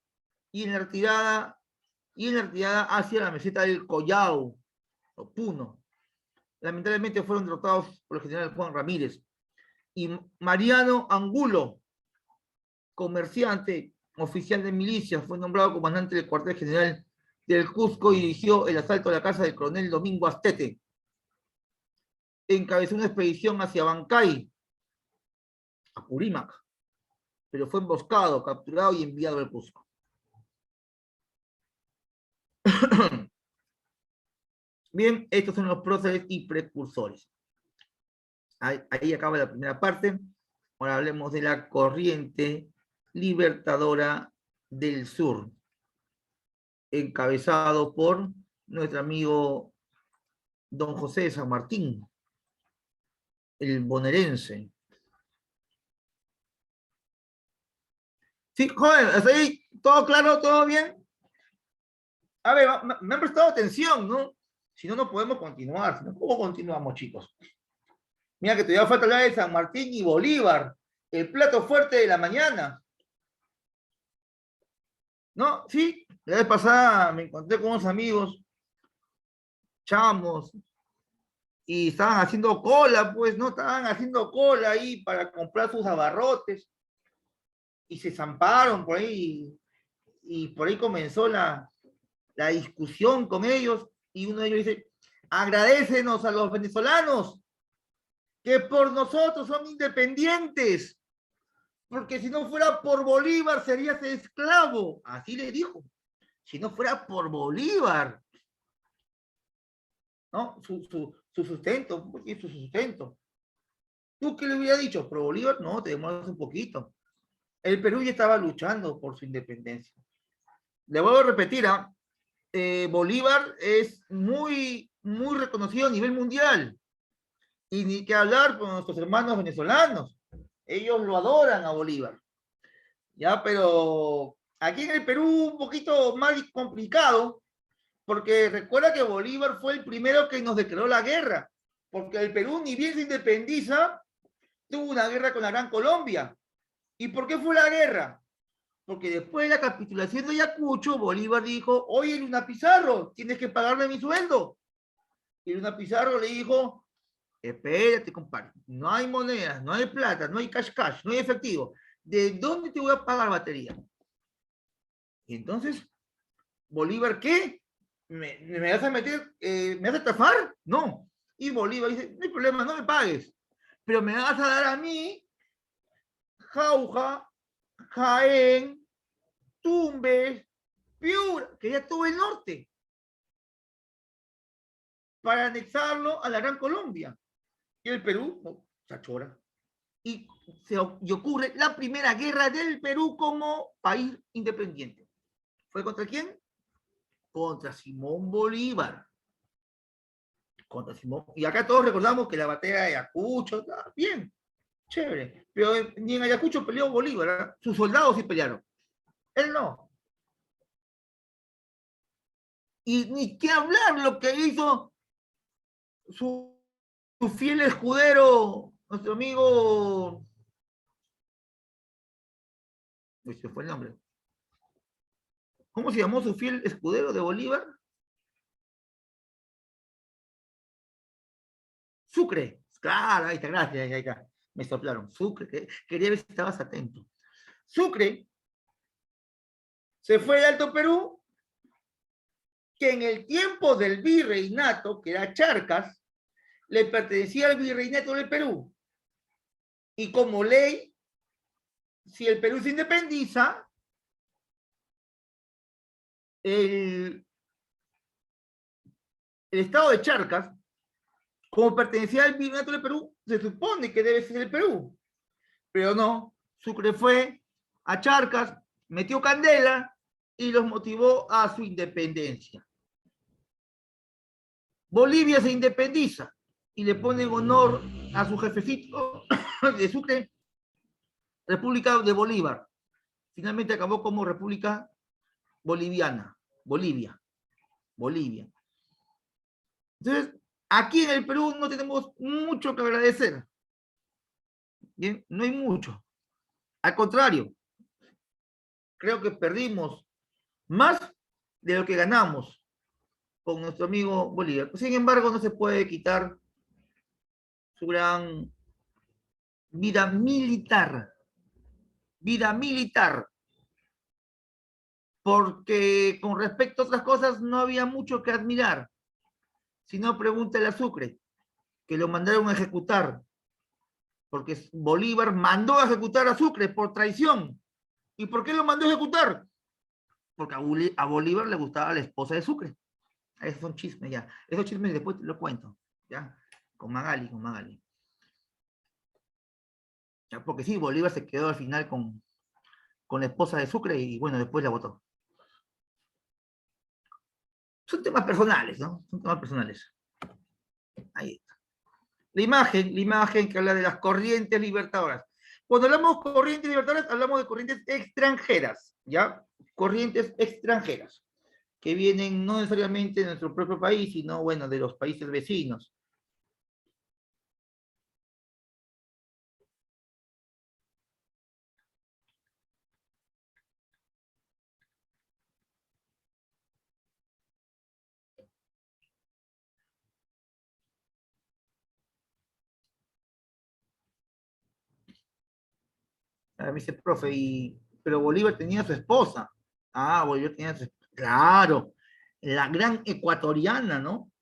Speaker 1: y en la retirada hacia la meseta del Collao, o Puno. Lamentablemente fueron derrotados por el general Juan Ramírez. Y Mariano Angulo, comerciante, oficial de milicias, fue nombrado comandante del cuartel general del Cusco y dirigió el asalto a la casa del coronel Domingo Astete. Encabezó una expedición hacia Bancay, a Purímac, pero fue emboscado, capturado y enviado al Cusco. Bien, estos son los próceres y precursores. Ahí acaba la primera parte. Ahora hablemos de la corriente libertadora del sur, encabezado por nuestro amigo don José de San Martín, el bonaerense. Sí, joven, ¿hasta ahí todo claro, todo bien? A ver, me han prestado atención, ¿no? Si no, no podemos continuar. ¿Cómo continuamos, chicos? Mira que todavía falta hablar de San Martín y Bolívar, el plato fuerte de la mañana. ¿No? Sí, la vez pasada me encontré con unos amigos, chamos, y estaban haciendo cola, pues, ¿no? Estaban haciendo cola ahí para comprar sus abarrotes, y se zamparon por ahí, y por ahí comenzó la discusión con ellos, y uno de ellos dice, agradécenos a los venezolanos, que por nosotros son independientes, porque si no fuera por Bolívar serías esclavo. Así le dijo. Si no fuera por Bolívar, ¿no? Su sustento, su sustento. ¿Tú qué le hubieras dicho? Por Bolívar, no, te demoras un poquito. El Perú ya estaba luchando por su independencia. Le vuelvo a repetir, Bolívar es muy, muy reconocido a nivel mundial. Y ni que hablar con nuestros hermanos venezolanos. Ellos lo adoran a Bolívar. Ya, pero aquí en el Perú un poquito más complicado, porque recuerda que Bolívar fue el primero que nos declaró la guerra, porque el Perú ni bien se independiza, tuvo una guerra con la Gran Colombia. ¿Y por qué fue la guerra? Porque después de la capitulación de Ayacucho, Bolívar dijo, oye, Luna Pizarro, tienes que pagarme mi sueldo. Y Luna Pizarro le dijo, espérate, compadre, no hay monedas, no hay plata, no hay cash, no hay efectivo. ¿De dónde te voy a pagar batería? Y entonces, Bolívar, ¿qué? ¿Me vas a meter, me vas a estafar? No. Y Bolívar dice, no hay problema, no me pagues, pero me vas a dar a mí Jauja, Jaén, Tumbes, Piura, que ya todo el norte, para anexarlo a la Gran Colombia. Y el Perú, no, chachora. Y ocurre la primera guerra del Perú como país independiente. ¿Fue contra quién? Contra Simón Bolívar. Contra Simón. Y acá todos recordamos que la batalla de Ayacucho, bien, chévere. Pero ni en Ayacucho peleó Bolívar, ¿eh? Sus soldados sí pelearon. Él no. Y ni qué hablar lo que hizo su fiel escudero, nuestro amigo. Se fue el nombre. ¿Cómo se llamó su fiel escudero de Bolívar? Sucre. Claro, ahí está, gracias, ahí está. Me soplaron. Sucre, quería ver si estabas atento. Sucre se fue de Alto Perú, que en el tiempo del virreinato, que era Charcas, le pertenecía al virreinato del Perú. Y como ley, si el Perú se independiza, el estado de Charcas, como pertenecía al virreinato del Perú, se supone que debe ser el Perú. Pero no, Sucre fue a Charcas, metió candela y los motivó a su independencia. Bolivia se independiza y le pone en honor a su jefecito de Sucre, República de Bolívar. Finalmente acabó como República Boliviana, Bolivia. Entonces, aquí en el Perú no tenemos mucho que agradecer. Bien, no hay mucho. Al contrario, creo que perdimos más de lo que ganamos con nuestro amigo Bolívar. Sin embargo, no se puede quitar su gran vida militar. Vida militar. Porque con respecto a otras cosas no había mucho que admirar. Si no, pregúntale a Sucre, que lo mandaron a ejecutar. Porque Bolívar mandó a ejecutar a Sucre por traición. ¿Y por qué lo mandó a ejecutar? Porque a Bolívar le gustaba la esposa de Sucre. Esos son chismes ya. Esos chismes después te lo cuento. ¿Ya? Con Magali. ¿Ya? Porque sí, Bolívar se quedó al final con la esposa de Sucre y bueno, después la votó. Son temas personales, ¿no? Son temas personales. Ahí está. La imagen que habla de las corrientes libertadoras. Cuando hablamos de corrientes libertadoras, hablamos de corrientes extranjeras, ¿ya? Corrientes extranjeras, que vienen no necesariamente de nuestro propio país, sino, bueno, de los países vecinos. A mí me dice, profe, pero Bolívar tenía a su esposa. Ah, Bolívar tenía a su esposa. Claro, la gran ecuatoriana, ¿no?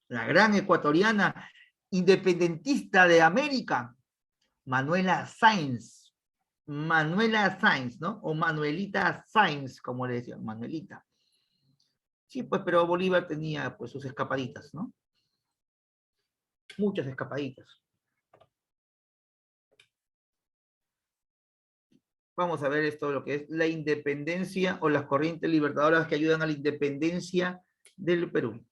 Speaker 1: La gran ecuatoriana independentista de América, Manuela Sáenz. Manuela Sáenz, ¿no? O Manuelita Sáenz, como le decían, Manuelita. Sí, pues, pero Bolívar tenía pues sus escapaditas, ¿no? Muchas escapaditas. Vamos a ver esto, lo que es la independencia o las corrientes libertadoras que ayudan a la independencia del Perú.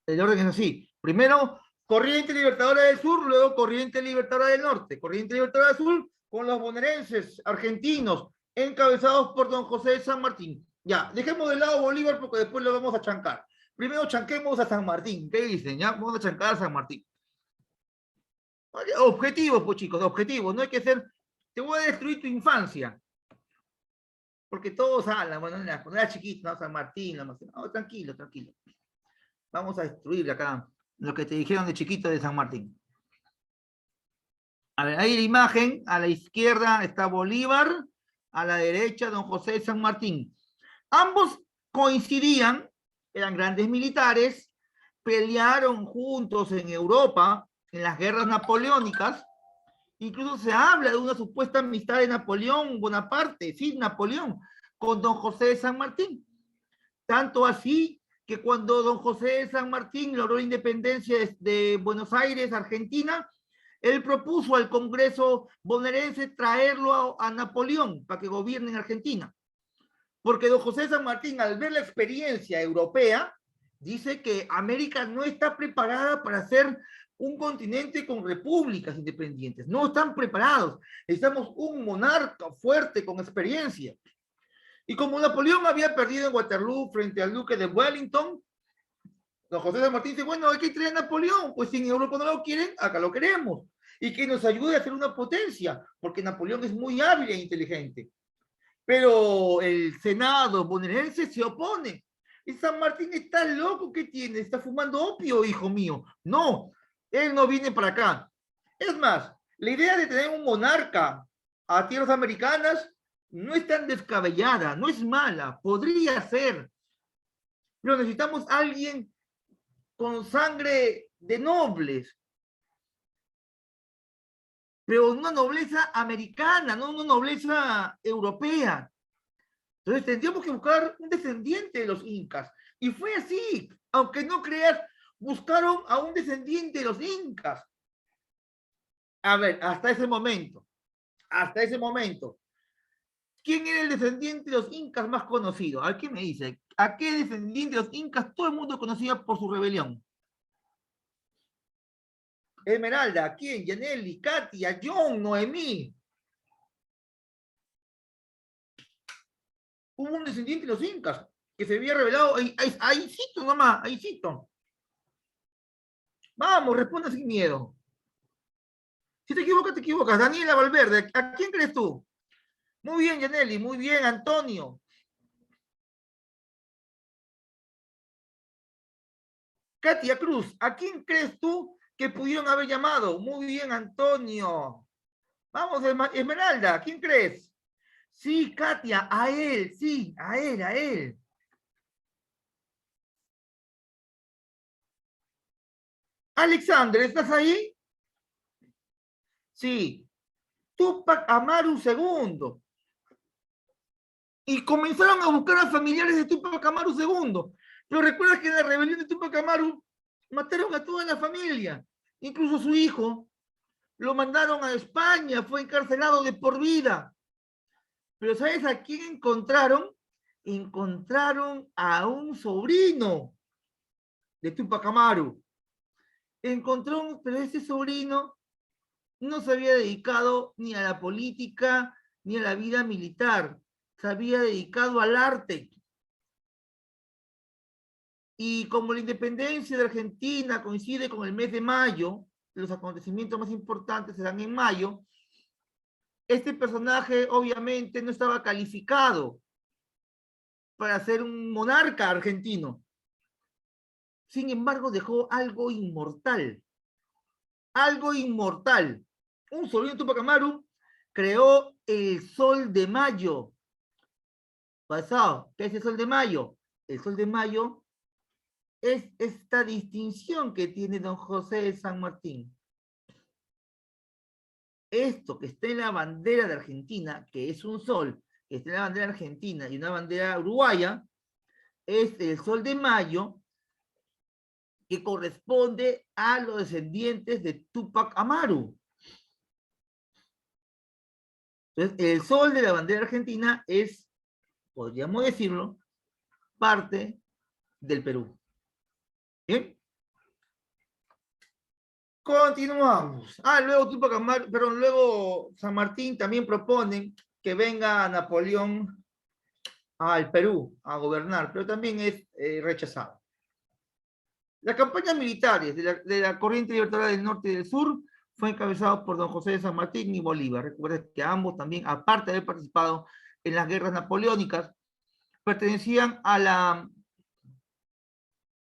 Speaker 1: El orden es así. Primero, Corriente Libertadora del Sur, luego Corriente Libertadora del Norte, Corriente Libertadora del Sur con los bonaerenses argentinos, encabezados por don José de San Martín. Ya, dejemos de lado Bolívar porque después lo vamos a chancar. Primero chanquemos a San Martín. ¿Qué dicen? Ya, vamos a chancar a San Martín. Objetivos, pues chicos, objetivos. No hay que ser, te voy a destruir tu infancia. Porque todos hablan, bueno, cuando era chiquito, ¿no? San Martín, no, tranquilo, tranquilo. Vamos a destruir acá lo que te dijeron de chiquito de San Martín. A ver, ahí la imagen, a la izquierda está Bolívar, a la derecha don José de San Martín. Ambos coincidían, eran grandes militares, pelearon juntos en Europa, en las guerras napoleónicas. Incluso se habla de una supuesta amistad de Napoleón Bonaparte, sí, Napoleón, con don José de San Martín. Tanto así que cuando don José de San Martín logró la independencia de Buenos Aires, Argentina, él propuso al Congreso bonaerense traerlo a Napoleón para que gobierne en Argentina. Porque don José de San Martín, al ver la experiencia europea, dice que América no está preparada para ser un continente con repúblicas independientes. No están preparados. Necesitamos un monarca fuerte con experiencia. Y como Napoleón había perdido en Waterloo frente al duque de Wellington, don José de San Martín dice, bueno, hay que traer a Napoleón, pues si en Europa no lo quieren, acá lo queremos. Y que nos ayude a ser una potencia, porque Napoleón es muy hábil e inteligente. Pero el Senado bonaerense se opone. Y San Martín está loco, ¿qué tiene? ¿Está fumando opio, hijo mío? No, él no viene para acá. Es más, la idea de tener un monarca a tierras americanas no es tan descabellada, no es mala, podría ser. Pero necesitamos a alguien con sangre de nobles, pero una nobleza americana, no una nobleza europea. Entonces tendríamos que buscar un descendiente de los incas. Y fue así, aunque no creas, buscaron a un descendiente de los incas. A ver, hasta ese momento, ¿quién era el descendiente de los incas más conocido? A ver, ¿qué me dice? ¿A qué descendiente de los incas todo el mundo conocía por su rebelión? Esmeralda, ¿quién? Yaneli, Katia, John, Noemí. Hubo un descendiente de los incas que se había revelado, ahí cito nomás, ahí cito. Vamos, responda sin miedo. Si te equivocas, te equivocas. Daniela Valverde, ¿a quién crees tú? Muy bien, Yaneli, muy bien, Antonio. Katia Cruz, ¿a quién crees tú que pudieron haber llamado? Muy bien, Antonio. Vamos, Esmeralda, ¿a quién crees? Sí, Katia, a él, sí, a él, a él. Alexander, ¿estás ahí? Sí. Tupac Amaru II. Y comenzaron a buscar a familiares de Tupac Amaru II. Pero recuerdas que en la rebelión de Tupac Amaru mataron a toda la familia, incluso su hijo. Lo mandaron a España, fue encarcelado de por vida. Pero ¿sabes a quién encontraron? Encontraron a un sobrino de Tupac Amaru. Pero ese sobrino no se había dedicado ni a la política ni a la vida militar, se había dedicado al arte. Y como la independencia de Argentina coincide con el mes de mayo, los acontecimientos más importantes se dan en mayo, este personaje obviamente no estaba calificado para ser un monarca argentino. Sin embargo, dejó algo inmortal. Algo inmortal. Un sobrino de Tupac Amaru creó el Sol de Mayo. Pasado, ¿qué es el Sol de Mayo? El Sol de Mayo es esta distinción que tiene don José de San Martín. Esto que está en la bandera de Argentina, que es un sol, que está en la bandera argentina y una bandera uruguaya, es el Sol de Mayo, que corresponde a los descendientes de Tupac Amaru. Entonces, el sol de la bandera argentina es, podríamos decirlo, parte del Perú. ¿Bien? Continuamos. Luego San Martín también propone que venga Napoleón al Perú a gobernar, pero también es rechazado. Las campañas militares de la corriente libertadora del norte y del sur fue encabezado por don José de San Martín y Bolívar. Recuerden que ambos también, aparte de haber participado en las guerras napoleónicas, pertenecían a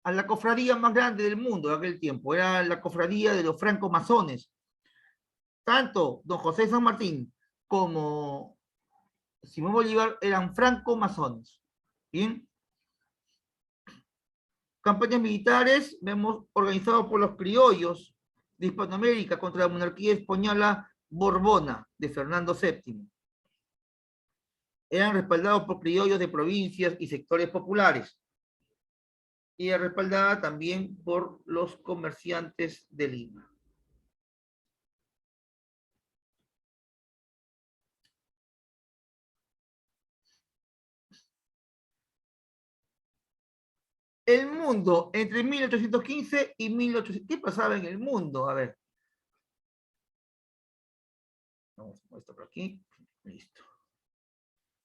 Speaker 1: la cofradía más grande del mundo de aquel tiempo. Era la cofradía de los francomasones. Tanto don José de San Martín como Simón Bolívar eran francomasones. Bien. Campañas militares, vemos, organizados por los criollos de Hispanoamérica contra la monarquía española borbona de Fernando VII. Eran respaldados por criollos de provincias y sectores populares. Y respaldada también por los comerciantes de Lima. El mundo entre 1815 y 1800. ¿Qué pasaba en el mundo? A ver. Vamos a poner esto por aquí. Listo.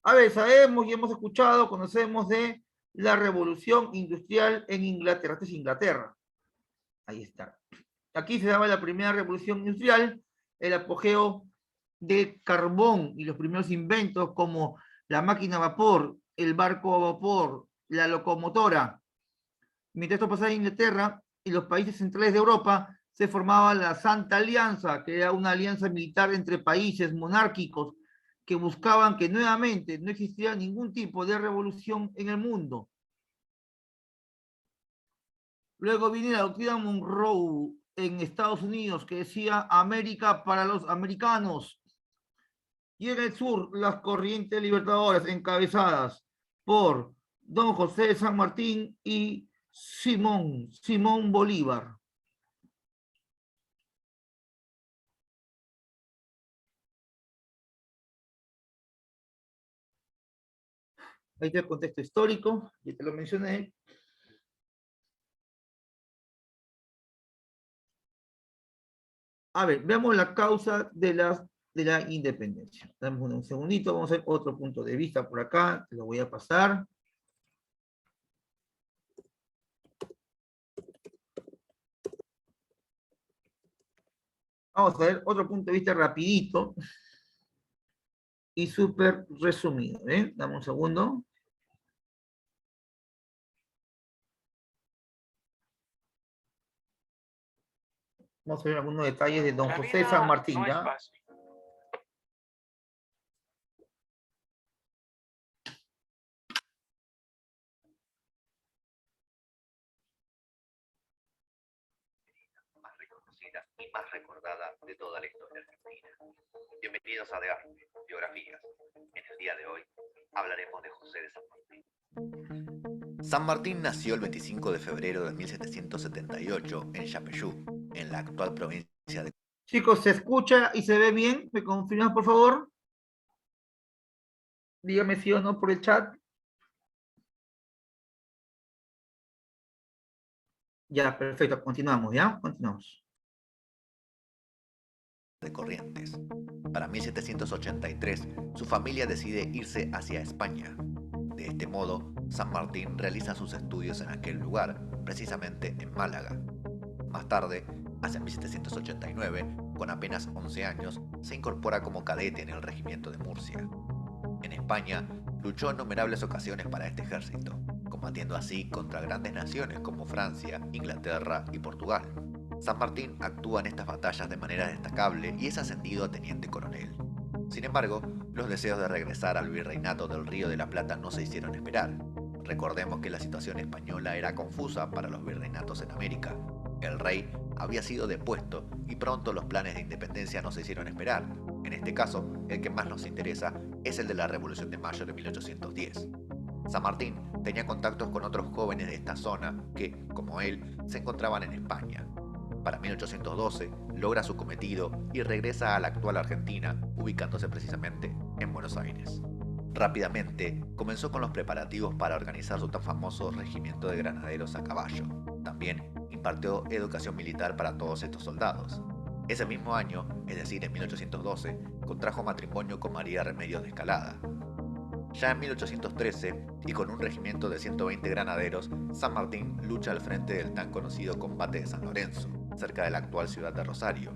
Speaker 1: A ver, sabemos y hemos escuchado, conocemos de la revolución industrial en Inglaterra. Esta es Inglaterra. Ahí está. Aquí se daba la primera revolución industrial, el apogeo del carbón y los primeros inventos como la máquina a vapor, el barco a vapor, la locomotora. Mientras esto pasaba en Inglaterra y los países centrales de Europa, se formaba la Santa Alianza, que era una alianza militar entre países monárquicos que buscaban que nuevamente no existiera ningún tipo de revolución en el mundo. Luego viene la doctrina Monroe en Estados Unidos, que decía América para los americanos. Y en el sur, las corrientes libertadoras encabezadas por don José de San Martín y Simón Bolívar. Ahí está el contexto histórico, ya te lo mencioné. A ver, veamos la causa de la independencia. Dame un segundito, vamos a ver otro punto de vista por acá, te lo voy a pasar. Vamos a ver otro punto de vista rapidito y súper resumido. Dame un segundo. Vamos a ver algunos detalles de don José San Martín. ¿Ya?
Speaker 2: Más reconocida y más recordada de toda la historia argentina. Bienvenidos a De Arte, Biografías. En el día de hoy hablaremos de José de San Martín. San Martín nació el 25 de febrero de 1778 en Yapeyú, en la actual provincia de...
Speaker 1: Chicos, ¿se escucha y se ve bien? ¿Me confirman, por favor? Dígame sí o no por el chat. Ya, perfecto. Continuamos, ¿ya? Continuamos.
Speaker 2: De Corrientes. Para 1783, su familia decide irse hacia España. De este modo, San Martín realiza sus estudios en aquel lugar, precisamente en Málaga. Más tarde, hacia 1789, con apenas 11 años, se incorpora como cadete en el regimiento de Murcia. En España, luchó en innumerables ocasiones para este ejército, combatiendo así contra grandes naciones como Francia, Inglaterra y Portugal. San Martín actúa en estas batallas de manera destacable y es ascendido a teniente coronel. Sin embargo, los deseos de regresar al virreinato del Río de la Plata no se hicieron esperar. Recordemos que la situación española era confusa para los virreinatos en América. El rey había sido depuesto y pronto los planes de independencia no se hicieron esperar. En este caso, el que más nos interesa es el de la Revolución de Mayo de 1810. San Martín tenía contactos con otros jóvenes de esta zona que, como él, se encontraban en España. Para 1812 logra su cometido y regresa a la actual Argentina, ubicándose precisamente en Buenos Aires. Rápidamente comenzó con los preparativos para organizar su tan famoso regimiento de granaderos a caballo. También impartió educación militar para todos estos soldados. Ese mismo año, es decir, en 1812, contrajo matrimonio con María Remedios de Escalada. Ya en 1813, y con un regimiento de 120 granaderos, San Martín lucha al frente del tan conocido combate de San Lorenzo, cerca de la actual ciudad de Rosario.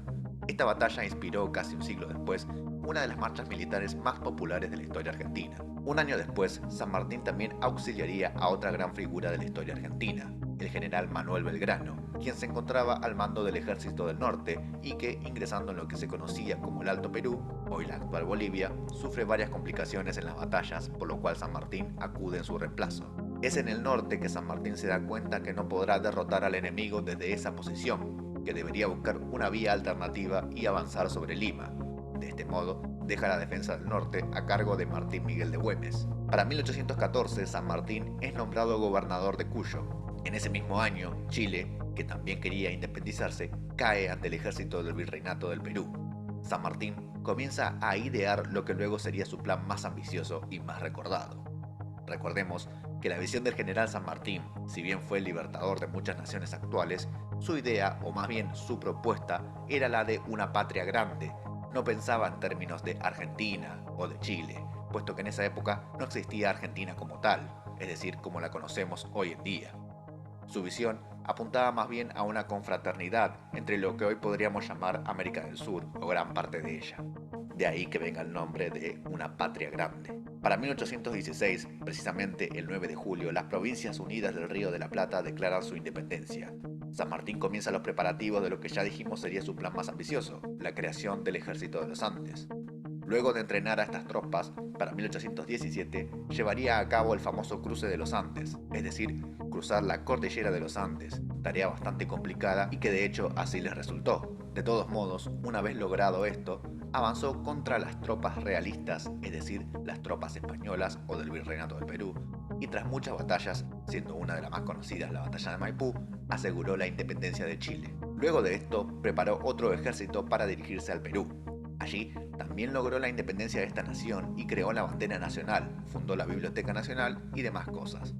Speaker 2: Esta batalla inspiró, casi un siglo después, una de las marchas militares más populares de la historia argentina. Un año después, San Martín también auxiliaría a otra gran figura de la historia argentina, el general Manuel Belgrano, quien se encontraba al mando del Ejército del Norte y que, ingresando en lo que se conocía como el Alto Perú, hoy la actual Bolivia, sufre varias complicaciones en las batallas, por lo cual San Martín acude en su reemplazo. Es en el norte que San Martín se da cuenta que no podrá derrotar al enemigo desde esa posición, que debería buscar una vía alternativa y avanzar sobre Lima. De este modo, deja la defensa del norte a cargo de Martín Miguel de Güemes. Para 1814, San Martín es nombrado gobernador de Cuyo. En ese mismo año, Chile, que también quería independizarse, cae ante el ejército del Virreinato del Perú. San Martín comienza a idear lo que luego sería su plan más ambicioso y más recordado. Recordemos que la visión del general San Martín, si bien fue el libertador de muchas naciones actuales, su idea, o más bien su propuesta, era la de una patria grande. No pensaba en términos de Argentina o de Chile, puesto que en esa época no existía Argentina como tal, es decir, como la conocemos hoy en día. Su visión apuntaba más bien a una confraternidad entre lo que hoy podríamos llamar América del Sur, o gran parte de ella. De ahí que venga el nombre de una patria grande. Para 1816, precisamente el 9 de julio, las Provincias Unidas del Río de la Plata declaran su independencia. San Martín comienza los preparativos de lo que ya dijimos sería su plan más ambicioso, la creación del Ejército de los Andes. Luego de entrenar a estas tropas, para 1817 llevaría a cabo el famoso cruce de los Andes, es decir, cruzar la cordillera de los Andes, tarea bastante complicada y que de hecho así les resultó. De todos modos, una vez logrado esto, avanzó contra las tropas realistas, es decir, las tropas españolas o del Virreinato del Perú, y tras muchas batallas, siendo una de las más conocidas la batalla de Maipú, aseguró la independencia de Chile. Luego de esto, preparó otro ejército para dirigirse al Perú. Allí también logró la independencia de esta nación y creó la bandera nacional, fundó la Biblioteca Nacional y demás cosas.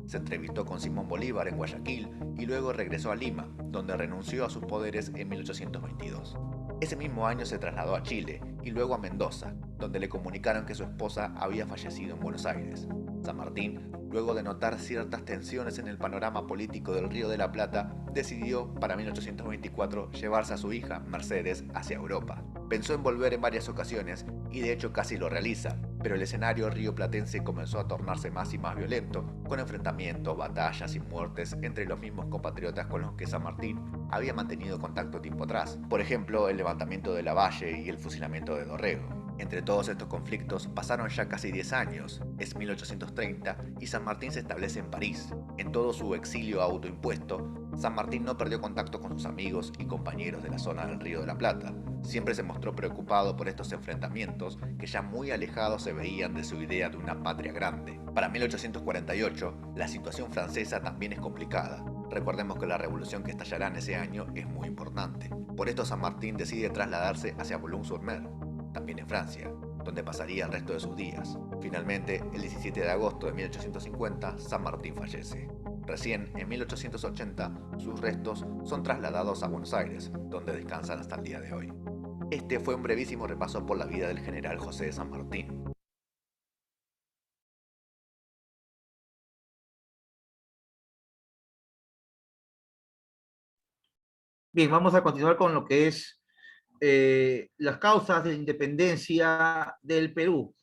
Speaker 2: Se entrevistó con Simón Bolívar en Guayaquil y luego regresó a Lima, donde renunció a sus poderes en 1822. Ese mismo año se trasladó a Chile y luego a Mendoza, donde le comunicaron que su esposa había fallecido en Buenos Aires. San Martín, luego de notar ciertas tensiones en el panorama político del Río de la Plata, decidió para 1824 llevarse a su hija, Mercedes, hacia Europa. Pensó en volver en varias ocasiones y de hecho casi lo realiza, pero el escenario rioplatense comenzó a tornarse más y más violento, con enfrentamientos, batallas y muertes entre los mismos compatriotas con los que San Martín había mantenido contacto tiempo atrás. Por ejemplo, el levantamiento de Lavalle y el fusilamiento de Dorrego. Entre todos estos conflictos pasaron ya casi 10 años, es 1830 y San Martín se establece en París. En todo su exilio autoimpuesto, San Martín no perdió contacto con sus amigos y compañeros de la zona del Río de la Plata. Siempre se mostró preocupado por estos enfrentamientos que ya muy alejados se veían de su idea de una patria grande. Para 1848, la situación francesa también es complicada. Recordemos que la revolución que estallará en ese año es muy importante. Por esto San Martín decide trasladarse hacia Boulogne-sur-Mer, también en Francia, donde pasaría el resto de sus días. Finalmente, el 17 de agosto de 1850, San Martín fallece. Recién, en 1880, sus restos son trasladados a Buenos Aires, donde descansan hasta el día de hoy. Este fue un brevísimo repaso por la vida del general José de San Martín.
Speaker 1: Bien, vamos a continuar con lo que es las causas de la independencia del Perú.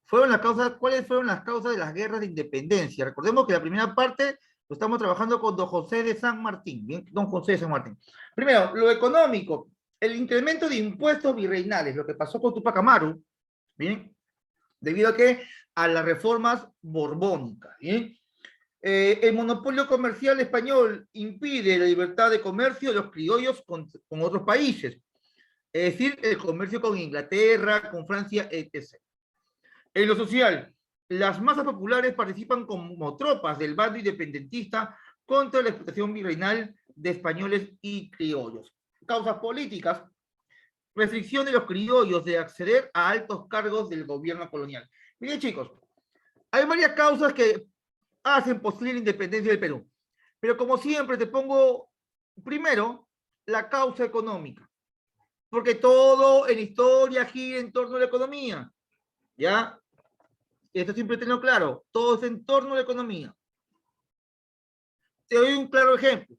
Speaker 1: ¿Cuáles fueron las causas de las guerras de independencia? Recordemos que la primera parte lo estamos trabajando con don José de San Martín. Bien, don José de San Martín. Primero, lo económico, el incremento de impuestos virreinales, lo que pasó con Tupac Amaru, bien, debido a las reformas borbónicas, bien. El monopolio comercial español impide la libertad de comercio de los criollos con otros países, es decir, el comercio con Inglaterra, con Francia, etc. En lo social, las masas populares participan como tropas del bando independentista contra la explotación virreinal de españoles y criollos. Causas políticas, restricción de los criollos de acceder a altos cargos del gobierno colonial. Miren, chicos, hay varias causas que hacen posible la independencia del Perú. Pero como siempre te pongo Primero, la causa económica, porque todo en historia gira en torno a la economía, ¿ya? Esto siempre tengo claro, todo es en torno a la economía. Te doy un claro ejemplo.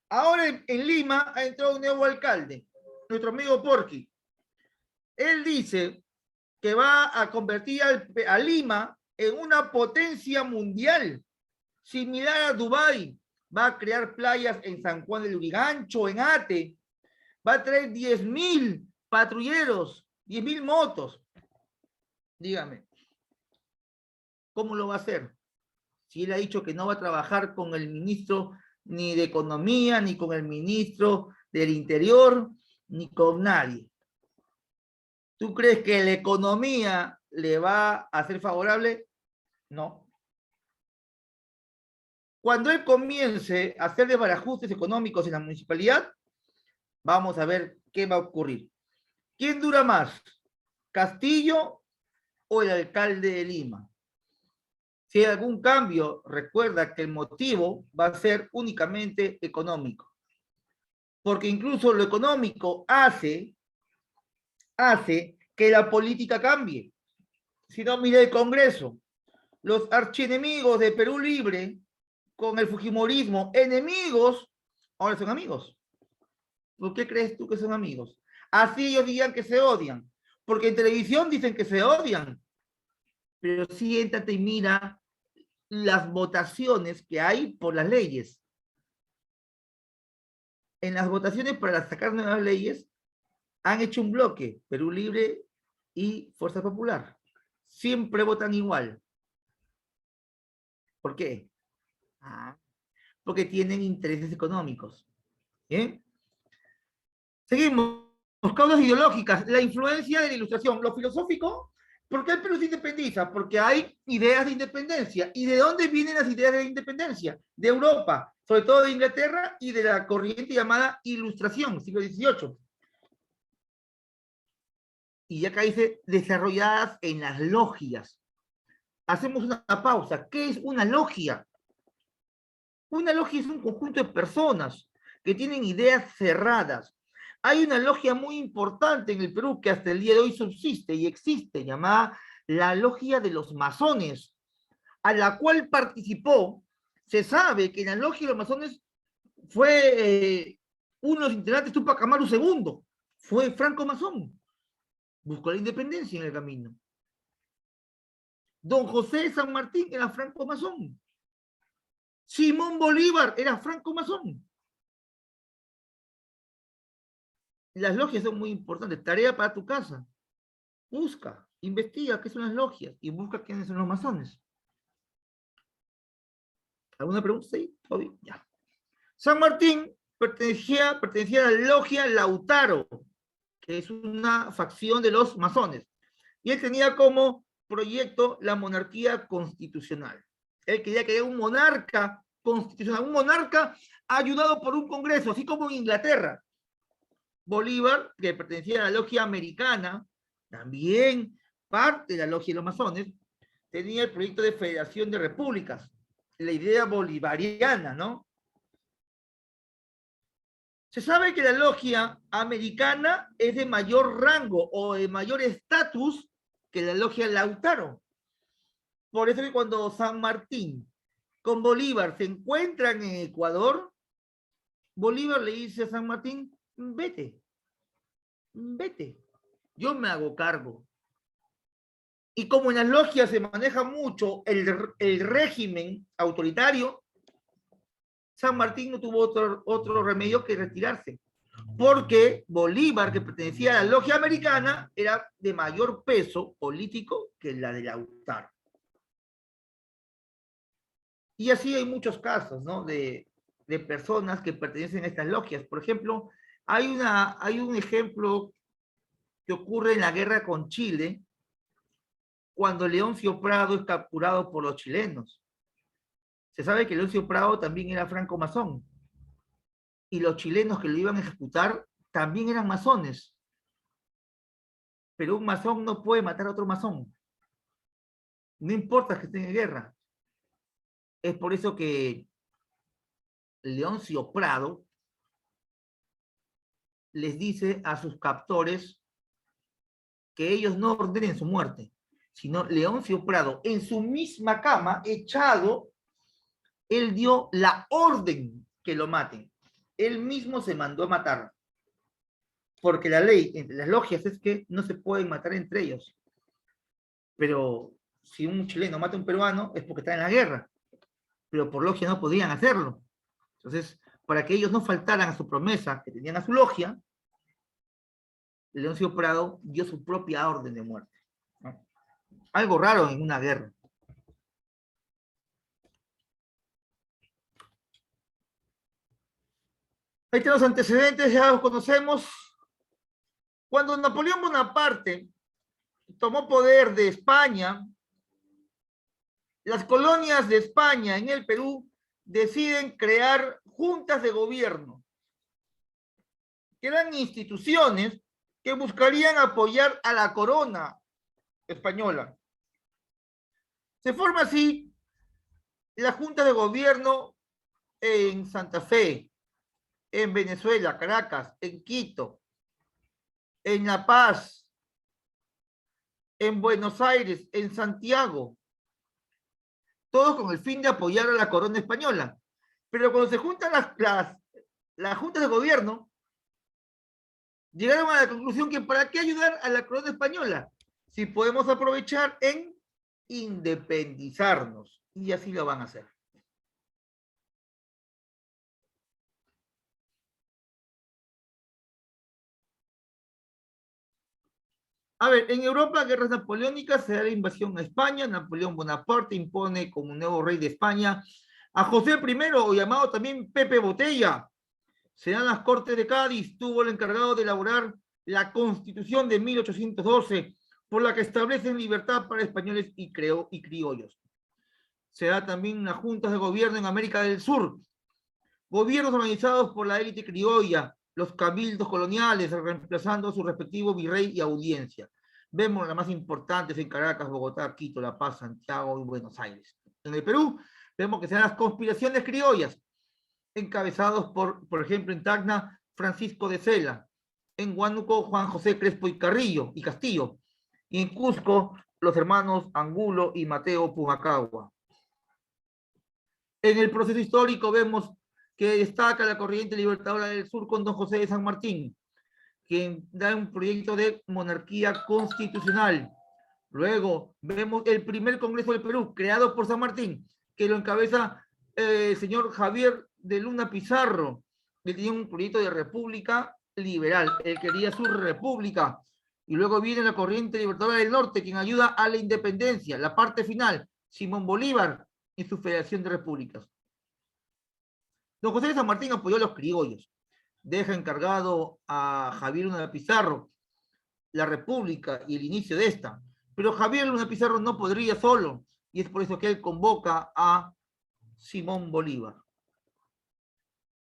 Speaker 1: Ahora en Lima ha entrado un nuevo alcalde, nuestro amigo Porqui. Él dice que va a convertir a Lima en una potencia mundial, similar a Dubái. Va a crear playas en San Juan del Urigancho, en Ate. Va a traer 10.000 patrulleros, 10.000 motos. Dígame, ¿cómo lo va a hacer? Si él ha dicho que no va a trabajar con el ministro ni de Economía, ni con el ministro del Interior, ni con nadie. ¿Tú crees que la economía le va a ser favorable? No. Cuando él comience a hacer desbarajustes económicos en la municipalidad, vamos a ver qué va a ocurrir. ¿Quién dura más? ¿Castillo o el alcalde de Lima? Si hay algún cambio, recuerda que el motivo va a ser únicamente económico. Porque incluso lo económico hace que la política cambie. Si no, mire el Congreso. Los archienemigos de Perú Libre, con el fujimorismo, enemigos, ahora son amigos. ¿Por qué crees tú que son amigos? Así ellos digan que se odian. Porque en televisión dicen que se odian. Pero siéntate y mira las votaciones que hay por las leyes. En las votaciones para sacar nuevas leyes, han hecho un bloque, Perú Libre y Fuerza Popular. Siempre votan igual. ¿Por qué? Porque tienen intereses económicos. ¿Bien? Seguimos. Causas ideológicas, la influencia de la ilustración, lo filosófico. ¿Por qué el Perú se independiza? Porque hay ideas de independencia. ¿Y de dónde vienen las ideas de independencia? De Europa, sobre todo de Inglaterra y de la corriente llamada Ilustración, siglo XVIII. Y ya acá dice, desarrolladas en las logias. Hacemos una pausa. ¿Qué es una logia? Una logia es un conjunto de personas que tienen ideas cerradas. Hay una logia muy importante en el Perú que hasta el día de hoy subsiste y existe, llamada la Logia de los Masones, a la cual participó. Se sabe que en la Logia de los Masones fue uno de los integrantes Túpac Amaru II, fue franco masón, buscó la independencia en el camino. Don José de San Martín era franco masón. Simón Bolívar era franco masón. Las logias son muy importantes. Tarea para tu casa. Busca, investiga qué son las logias y busca quiénes son los masones. ¿Alguna pregunta? Sí, obvio. Ya. San Martín pertenecía a la logia Lautaro, que es una facción de los masones. Y él tenía como proyecto la monarquía constitucional. Él quería que haya un monarca constitucional, un monarca ayudado por un congreso, así como en Inglaterra. Bolívar, que pertenecía a la logia americana, también parte de la logia de los masones, tenía el proyecto de federación de repúblicas, la idea bolivariana, ¿no? Se sabe que la logia americana es de mayor rango o de mayor estatus que la logia Lautaro. Por eso que cuando San Martín con Bolívar se encuentran en Ecuador, Bolívar le dice a San Martín, vete, yo me hago cargo. Y como en las logias se maneja mucho el régimen autoritario, San Martín no tuvo otro remedio que retirarse. Porque Bolívar, que pertenecía a la logia americana, era de mayor peso político que la de Lautaro. Y así hay muchos casos, ¿no? De personas que pertenecen a estas logias. Por ejemplo, hay un ejemplo que ocurre en la guerra con Chile, cuando Leoncio Prado es capturado por los chilenos. Se sabe que Leoncio Prado también era franco masón. Y los chilenos que lo iban a ejecutar también eran masones. Pero un masón no puede matar a otro masón. No importa que estén en guerra. Es por eso que Leoncio Prado les dice a sus captores que ellos no ordenen su muerte, sino Leoncio Prado, en su misma cama, echado, él dio la orden que lo maten. Él mismo se mandó a matar. Porque la ley entre las logias es que no se pueden matar entre ellos. Pero si un chileno mata a un peruano es porque está en la guerra. Pero por logia no podían hacerlo. Entonces, para que ellos no faltaran a su promesa que tenían a su logia, Leoncio Prado dio su propia orden de muerte, ¿no? Algo raro en una guerra. Ahí tenemos antecedentes, ya los conocemos. Cuando Napoleón Bonaparte tomó poder de España, las colonias de España en el Perú deciden crear juntas de gobierno, que eran instituciones que buscarían apoyar a la corona española. Se forma así la Junta de Gobierno en Santa Fe, en Venezuela, Caracas, en Quito, en La Paz, en Buenos Aires, en Santiago, todos con el fin de apoyar a la corona española. Pero cuando se juntan las juntas de gobierno, llegaron a la conclusión que ¿para qué ayudar a la corona española? Si podemos aprovechar en independizarnos. Y así lo van a hacer. A ver, en Europa, guerras napoleónicas, se da la invasión a España. Napoleón Bonaparte impone como nuevo rey de España a José I, o llamado también Pepe Botella. Se dan las Cortes de Cádiz, tuvo el encargado de elaborar la Constitución de 1812, por la que establecen libertad para españoles y criollos. Se da también las juntas de gobierno en América del Sur, gobiernos organizados por la élite criolla, los cabildos coloniales, reemplazando a su respectivo virrey y audiencia. Vemos las más importantes en Caracas, Bogotá, Quito, La Paz, Santiago y Buenos Aires. En el Perú, vemos que se dan las conspiraciones criollas, encabezados por ejemplo, en Tacna, Francisco de Sela, en Huánuco, Juan José Crespo y Castillo, y en Cusco, los hermanos Angulo y Mateo Pumacagua. En el proceso histórico vemos que destaca la corriente libertadora del sur con don José de San Martín, quien da un proyecto de monarquía constitucional. Luego vemos el primer Congreso del Perú, creado por San Martín, que lo encabeza el señor Javier de Luna Pizarro, que tenía un proyecto de república liberal, él quería su república. Y luego viene la corriente libertadora del norte, quien ayuda a la independencia, la parte final, Simón Bolívar, en su Federación de Repúblicas. Don José de San Martín apoyó a los criollos, deja encargado a Javier Luna Pizarro la república y el inicio de esta, pero Javier Luna Pizarro no podría solo, y es por eso que él convoca a Simón Bolívar.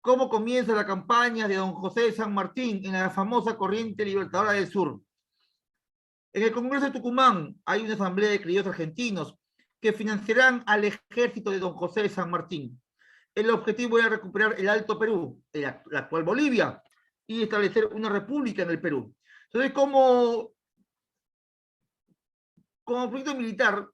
Speaker 1: ¿Cómo comienza la campaña de don José de San Martín en la famosa corriente libertadora del sur? En el Congreso de Tucumán hay una asamblea de criollos argentinos que financiarán al ejército de don José de San Martín. El objetivo era recuperar el Alto Perú, la actual Bolivia, y establecer una república en el Perú. Entonces, como proyecto militar,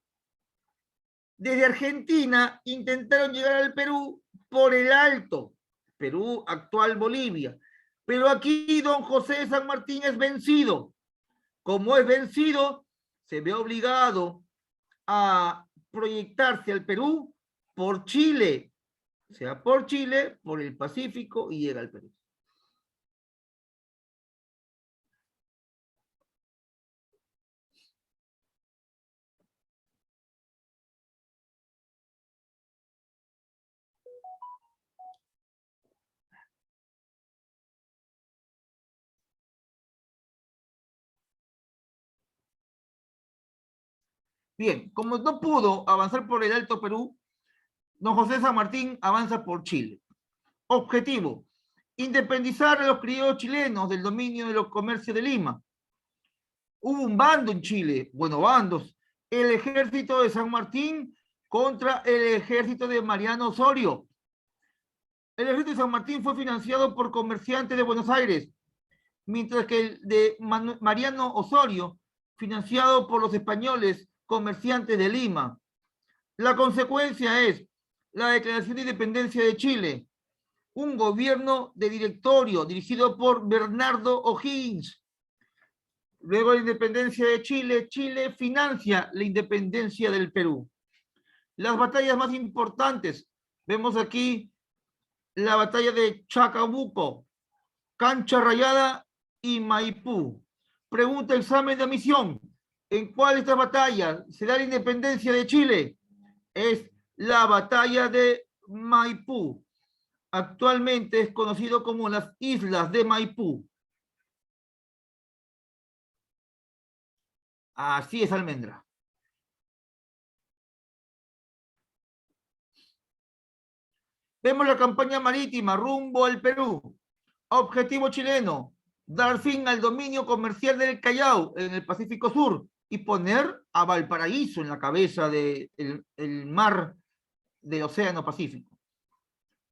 Speaker 1: desde Argentina intentaron llegar al Perú por el Alto, Perú, actual Bolivia. Pero aquí don José de San Martín es vencido. Como es vencido, se ve obligado a proyectarse al Perú por Chile, o sea, por Chile, por el Pacífico, y llega al Perú. Bien, como no pudo avanzar por el Alto Perú, don José de San Martín avanza por Chile. Objetivo: independizar a los criollos chilenos del dominio de los comercios de Lima. Hubo un bando en Chile, bueno, bandos, el ejército de San Martín contra el ejército de Mariano Osorio. El ejército de San Martín fue financiado por comerciantes de Buenos Aires mientras que el de Mariano Osorio, financiado por los españoles comerciantes de Lima. La consecuencia es la declaración de independencia de Chile, un gobierno de directorio dirigido por Bernardo O'Higgins. Luego de la independencia de Chile, Chile financia la independencia del Perú. Las batallas más importantes, vemos aquí la batalla de Chacabuco, Cancha Rayada y Maipú. Pregunta examen de admisión. ¿En cuál de estas batallas se da la independencia de Chile? Es la batalla de Maipú. Actualmente es conocido como las Islas de Maipú. Así es, Almendra. Vemos la campaña marítima rumbo al Perú. Objetivo chileno, dar fin al dominio comercial del Callao en el Pacífico Sur y poner a Valparaíso en la cabeza del mar del Océano Pacífico.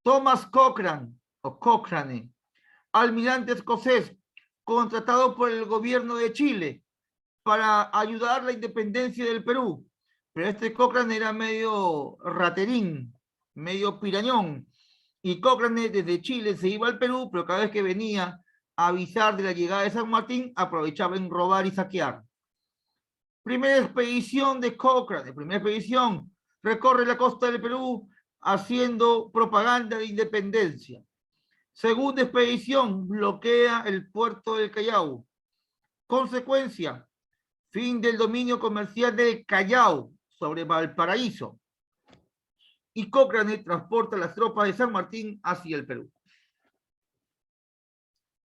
Speaker 1: Thomas Cochrane, o Cochrane, almirante escocés, contratado por el gobierno de Chile para ayudar a la independencia del Perú. Pero este Cochrane era medio raterín, medio pirañón. Y Cochrane desde Chile se iba al Perú, pero cada vez que venía a avisar de la llegada de San Martín, aprovechaba en robar y saquear. Primera expedición de Cochrane, primera expedición, recorre la costa del Perú haciendo propaganda de independencia. Segunda expedición, bloquea el puerto del Callao. Consecuencia, fin del dominio comercial del Callao sobre Valparaíso. Y Cochrane transporta las tropas de San Martín hacia el Perú.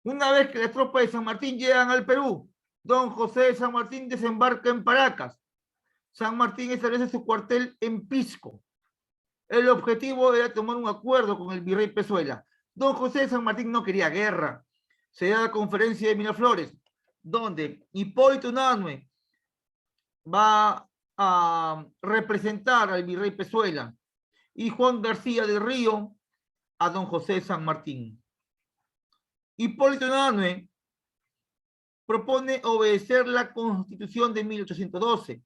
Speaker 1: Una vez que las tropas de San Martín llegan al Perú, don José de San Martín desembarca en Paracas. San Martín establece su cuartel en Pisco. El objetivo era tomar un acuerdo con el virrey Pezuela. Don José de San Martín no quería guerra. Se da la conferencia de Miraflores, donde Hipólito Unanue va a representar al virrey Pezuela y Juan García del Río a don José de San Martín. Hipólito Unanue propone obedecer la Constitución de 1812.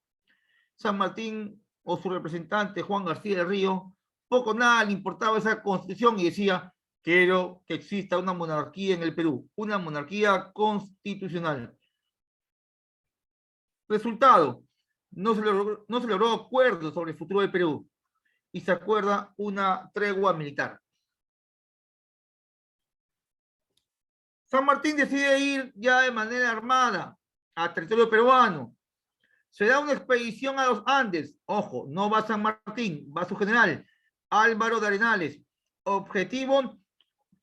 Speaker 1: San Martín o su representante Juan García del Río, poco nada le importaba esa Constitución y decía, quiero que exista una monarquía en el Perú, una monarquía constitucional. Resultado, no se logró acuerdo sobre el futuro del Perú y se acuerda una tregua militar. San Martín decide ir ya de manera armada a territorio peruano. Se da una expedición a los Andes. Ojo, no va San Martín, va su general, Álvaro de Arenales. Objetivo,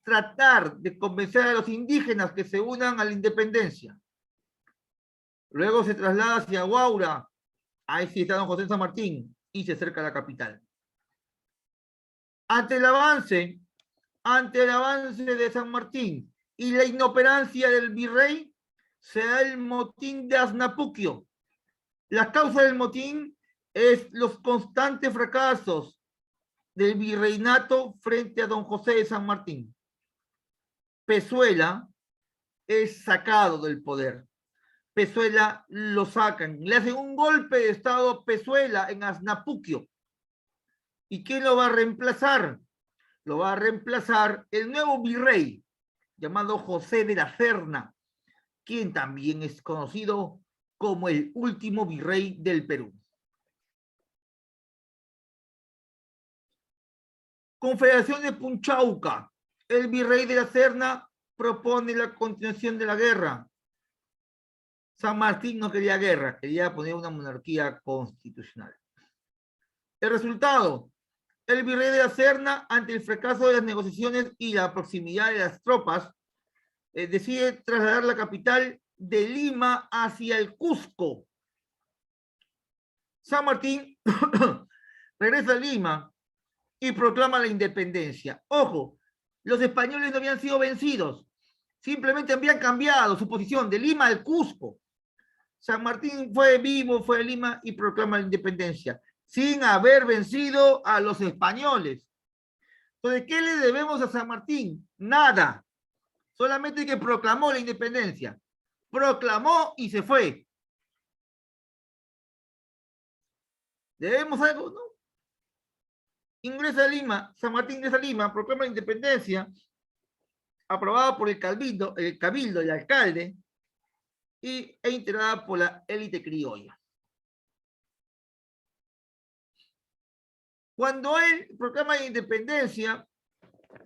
Speaker 1: tratar de convencer a los indígenas que se unan a la independencia. Luego se traslada hacia Huaura. Ahí sí está don José de San Martín y se acerca a la capital. Ante el avance de San Martín y la inoperancia del virrey, se da el motín de Asnapuquio. La causa del motín es los constantes fracasos del virreinato frente a don José de San Martín. Pezuela es sacado del poder. Pezuela lo sacan, le hacen un golpe de estado a Pezuela en Asnapuquio. ¿Y quién lo va a reemplazar? Lo va a reemplazar el nuevo virrey, llamado José de la Serna, quien también es conocido como el último virrey del Perú. Confederación de Punchauca. El virrey de la Serna propone la continuación de la guerra. San Martín no quería guerra, quería poner una monarquía constitucional. El resultado, el virrey de la Serna, ante el fracaso de las negociaciones y la proximidad de las tropas, decide trasladar la capital de Lima hacia el Cusco. San Martín regresa a Lima y proclama la independencia. Ojo, los españoles no habían sido vencidos, simplemente habían cambiado su posición de Lima al Cusco. San Martín fue vivo, fue a Lima y proclama la independencia, sin haber vencido a los españoles. Entonces, ¿qué le debemos a San Martín? Nada. Solamente que proclamó la independencia. Proclamó y se fue. Debemos algo, ¿no? Ingresa a Lima, San Martín ingresa a Lima, proclama la independencia, aprobada por el cabildo, el alcalde, e integrada por la élite criolla. Cuando él proclama la independencia,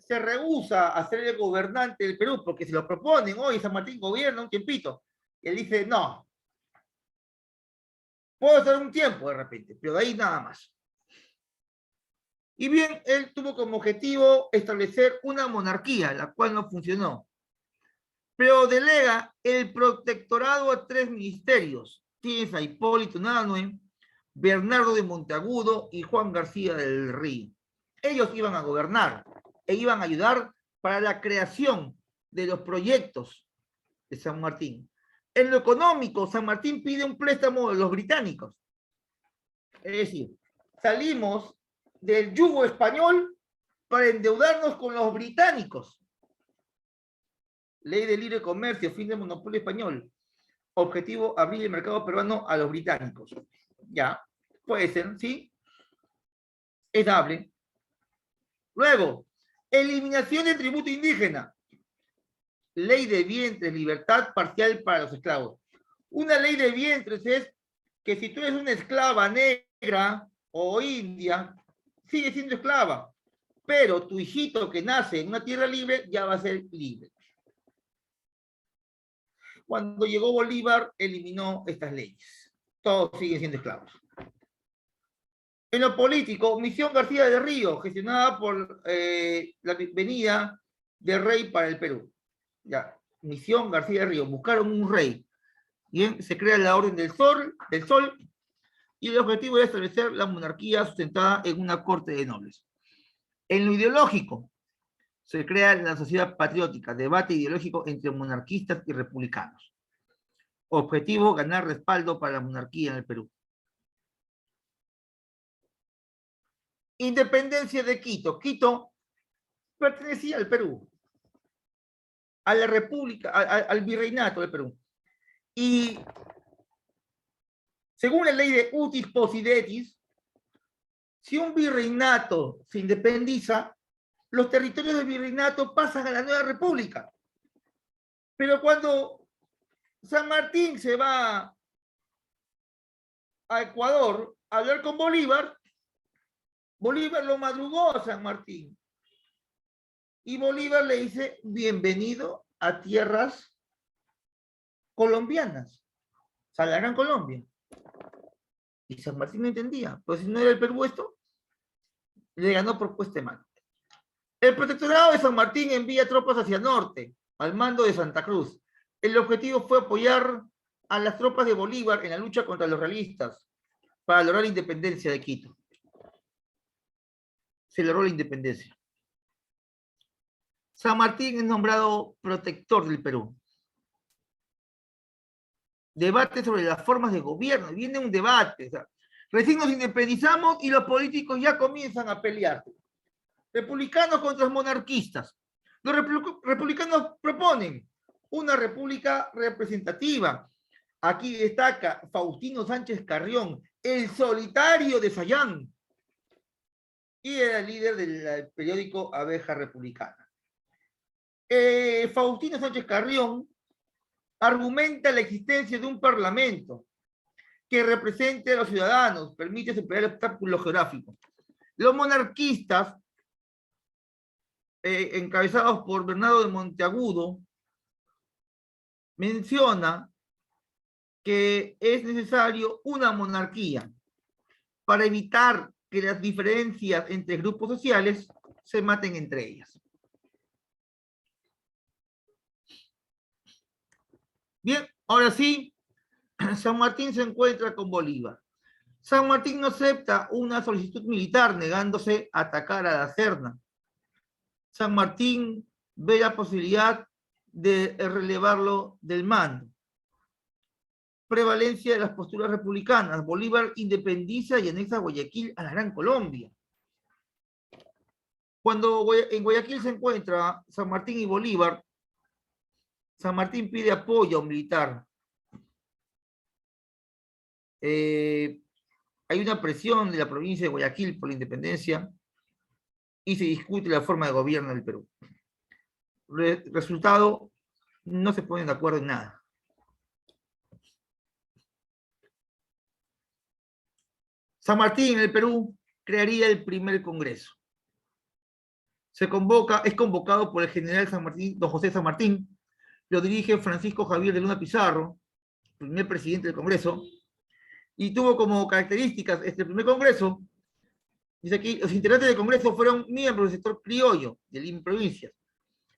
Speaker 1: se rehúsa a ser el gobernante del Perú, porque se lo proponen, oye, San Martín gobierna un tiempito. Y él dice, no, puedo estar un tiempo de repente, pero de ahí nada más. Y bien, él tuvo como objetivo establecer una monarquía, la cual no funcionó. Pero delega el protectorado a 3 ministerios. Tienes a Hipólito Unanue, Bernardo de Monteagudo y Juan García del Río. Ellos iban a gobernar e iban a ayudar para la creación de los proyectos de San Martín. En lo económico, San Martín pide un préstamo de los británicos. Es decir, salimos del yugo español para endeudarnos con los británicos. Ley de libre comercio, fin del monopolio español. Objetivo, abrir el mercado peruano a los británicos. Ya, puede ser, ¿sí? Es dable. Luego, eliminación del tributo indígena. Ley de vientres, libertad parcial para los esclavos. Una ley de vientres es que si tú eres una esclava negra o india, sigue siendo esclava, pero tu hijito que nace en una tierra libre ya va a ser libre. Cuando llegó Bolívar, eliminó estas leyes. Todos siguen siendo esclavos. En lo político, Misión García de Río, gestionada por la venida del rey para el Perú. Ya, Misión García de Río, buscaron un rey. Bien, se crea la Orden del Sol, y el objetivo es establecer la monarquía sustentada en una corte de nobles. En lo ideológico, se crea la Sociedad Patriótica, debate ideológico entre monarquistas y republicanos. Objetivo, ganar respaldo para la monarquía en el Perú. Independencia de Quito. Quito pertenecía al Perú, a la República, al virreinato del Perú. Y según la ley de utis possidetis, si un virreinato se independiza, los territorios del virreinato pasan a la nueva república. Pero cuando San Martín se va a Ecuador a hablar con Bolívar, Bolívar lo madrugó a San Martín. Y Bolívar le dice, bienvenido a tierras colombianas, o sea, la Gran Colombia. Y San Martín no entendía, pues si no era el Perú esto, le ganó por puesta de mano. El protectorado de San Martín envía tropas hacia el norte, al mando de Santa Cruz. El objetivo fue apoyar a las tropas de Bolívar en la lucha contra los realistas para lograr la independencia de Quito. Se logró la independencia. San Martín es nombrado protector del Perú. Debate sobre las formas de gobierno. Viene un debate. O sea, recién nos independizamos y los políticos ya comienzan a pelear. Republicanos contra monarquistas. Los republicanos proponen una república representativa. Aquí destaca Faustino Sánchez Carrión, el solitario de Sayán, y era el líder del periódico Abeja Republicana. Faustino Sánchez Carrión argumenta la existencia de un parlamento que represente a los ciudadanos, permite superar el obstáculo geográfico. Los monarquistas, encabezados por Bernardo de Monteagudo, menciona que es necesario una monarquía para evitar que las diferencias entre grupos sociales se maten entre ellas. Bien, ahora sí, San Martín se encuentra con Bolívar. San Martín no acepta una solicitud militar negándose a atacar a la Serna. San Martín ve la posibilidad de relevarlo del mando. Prevalencia de las posturas republicanas. Bolívar independiza y anexa Guayaquil a la Gran Colombia. Cuando en Guayaquil se encuentra San Martín y Bolívar, San Martín pide apoyo militar. Hay una presión de la provincia de Guayaquil por la independencia y se discute la forma de gobierno del Perú. Resultado, no se ponen de acuerdo en nada. San Martín en el Perú crearía el primer congreso. Es convocado por el general San Martín, don José San Martín, lo dirige Francisco Javier de Luna Pizarro, primer presidente del Congreso, y tuvo como características este primer Congreso, dice aquí, los integrantes del Congreso fueron miembros del sector criollo de Lima y provincias.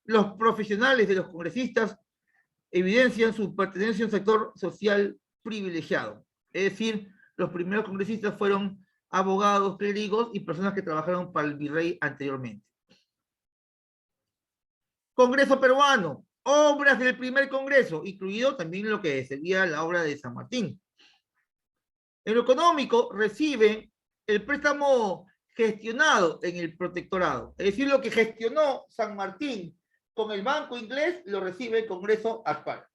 Speaker 1: Los profesionales de los congresistas evidencian su pertenencia a un sector social privilegiado. Es decir, los primeros congresistas fueron abogados, clérigos y personas que trabajaron para el virrey anteriormente. Congreso peruano, obras del primer congreso, incluido también lo que sería la obra de San Martín. En lo económico, recibe el préstamo gestionado en el protectorado. Es decir, lo que gestionó San Martín con el banco inglés, lo recibe el Congreso actual.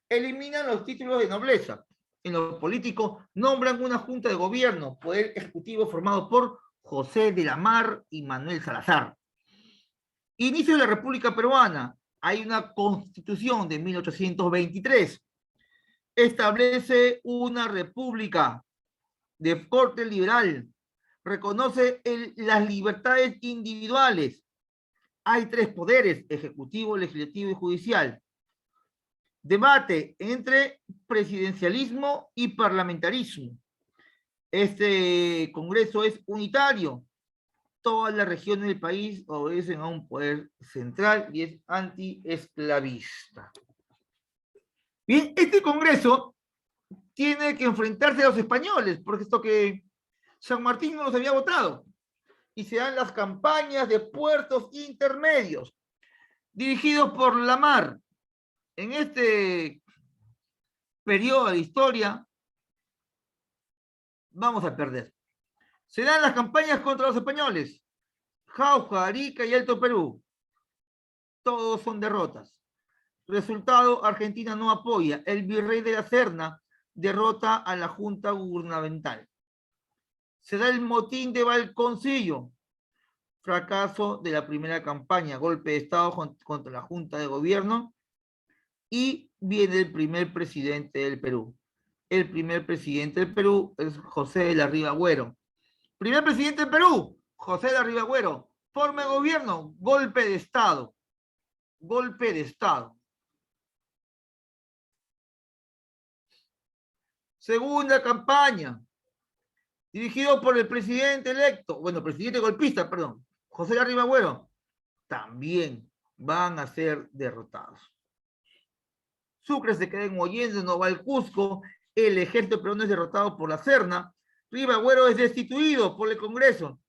Speaker 1: Eliminan los títulos de nobleza. En lo político, nombran una junta de gobierno, poder ejecutivo formado por José de la Mar y Manuel Salazar. Inicio de la República Peruana. Hay una constitución de 1823. Establece una república de corte liberal. Reconoce las libertades individuales. Hay tres poderes: ejecutivo, legislativo y judicial. Debate entre presidencialismo y parlamentarismo. Este Congreso es unitario. Todas las regiones del país obedecen a un poder central y es antiesclavista. Bien, este Congreso tiene que enfrentarse a los españoles, porque esto que San Martín no los había votado. Y se dan las campañas de puertos intermedios, dirigidos por La Mar. En este periodo de historia, vamos a perder. Se dan las campañas contra los españoles. Jauja, Arica y Alto Perú. Todos son derrotas. Resultado, Argentina no apoya. El virrey de la Serna derrota a la Junta Gubernamental. Se da el motín de Balconcillo. Fracaso de la primera campaña. Golpe de Estado contra la Junta de Gobierno. Y viene el primer presidente del Perú. El primer presidente del Perú es José de la Riva Agüero. Primer presidente del Perú, José de la Riva Agüero. Forma de gobierno, golpe de Estado. Golpe de Estado. Segunda campaña, dirigido por el presidente electo, presidente golpista, perdón, José de la Riva Agüero. También van a ser derrotados. Sucre se queda en Mollendo, no va al Cusco. El ejército peruano es derrotado por la Serna. Riva Agüero es destituido por el Congreso,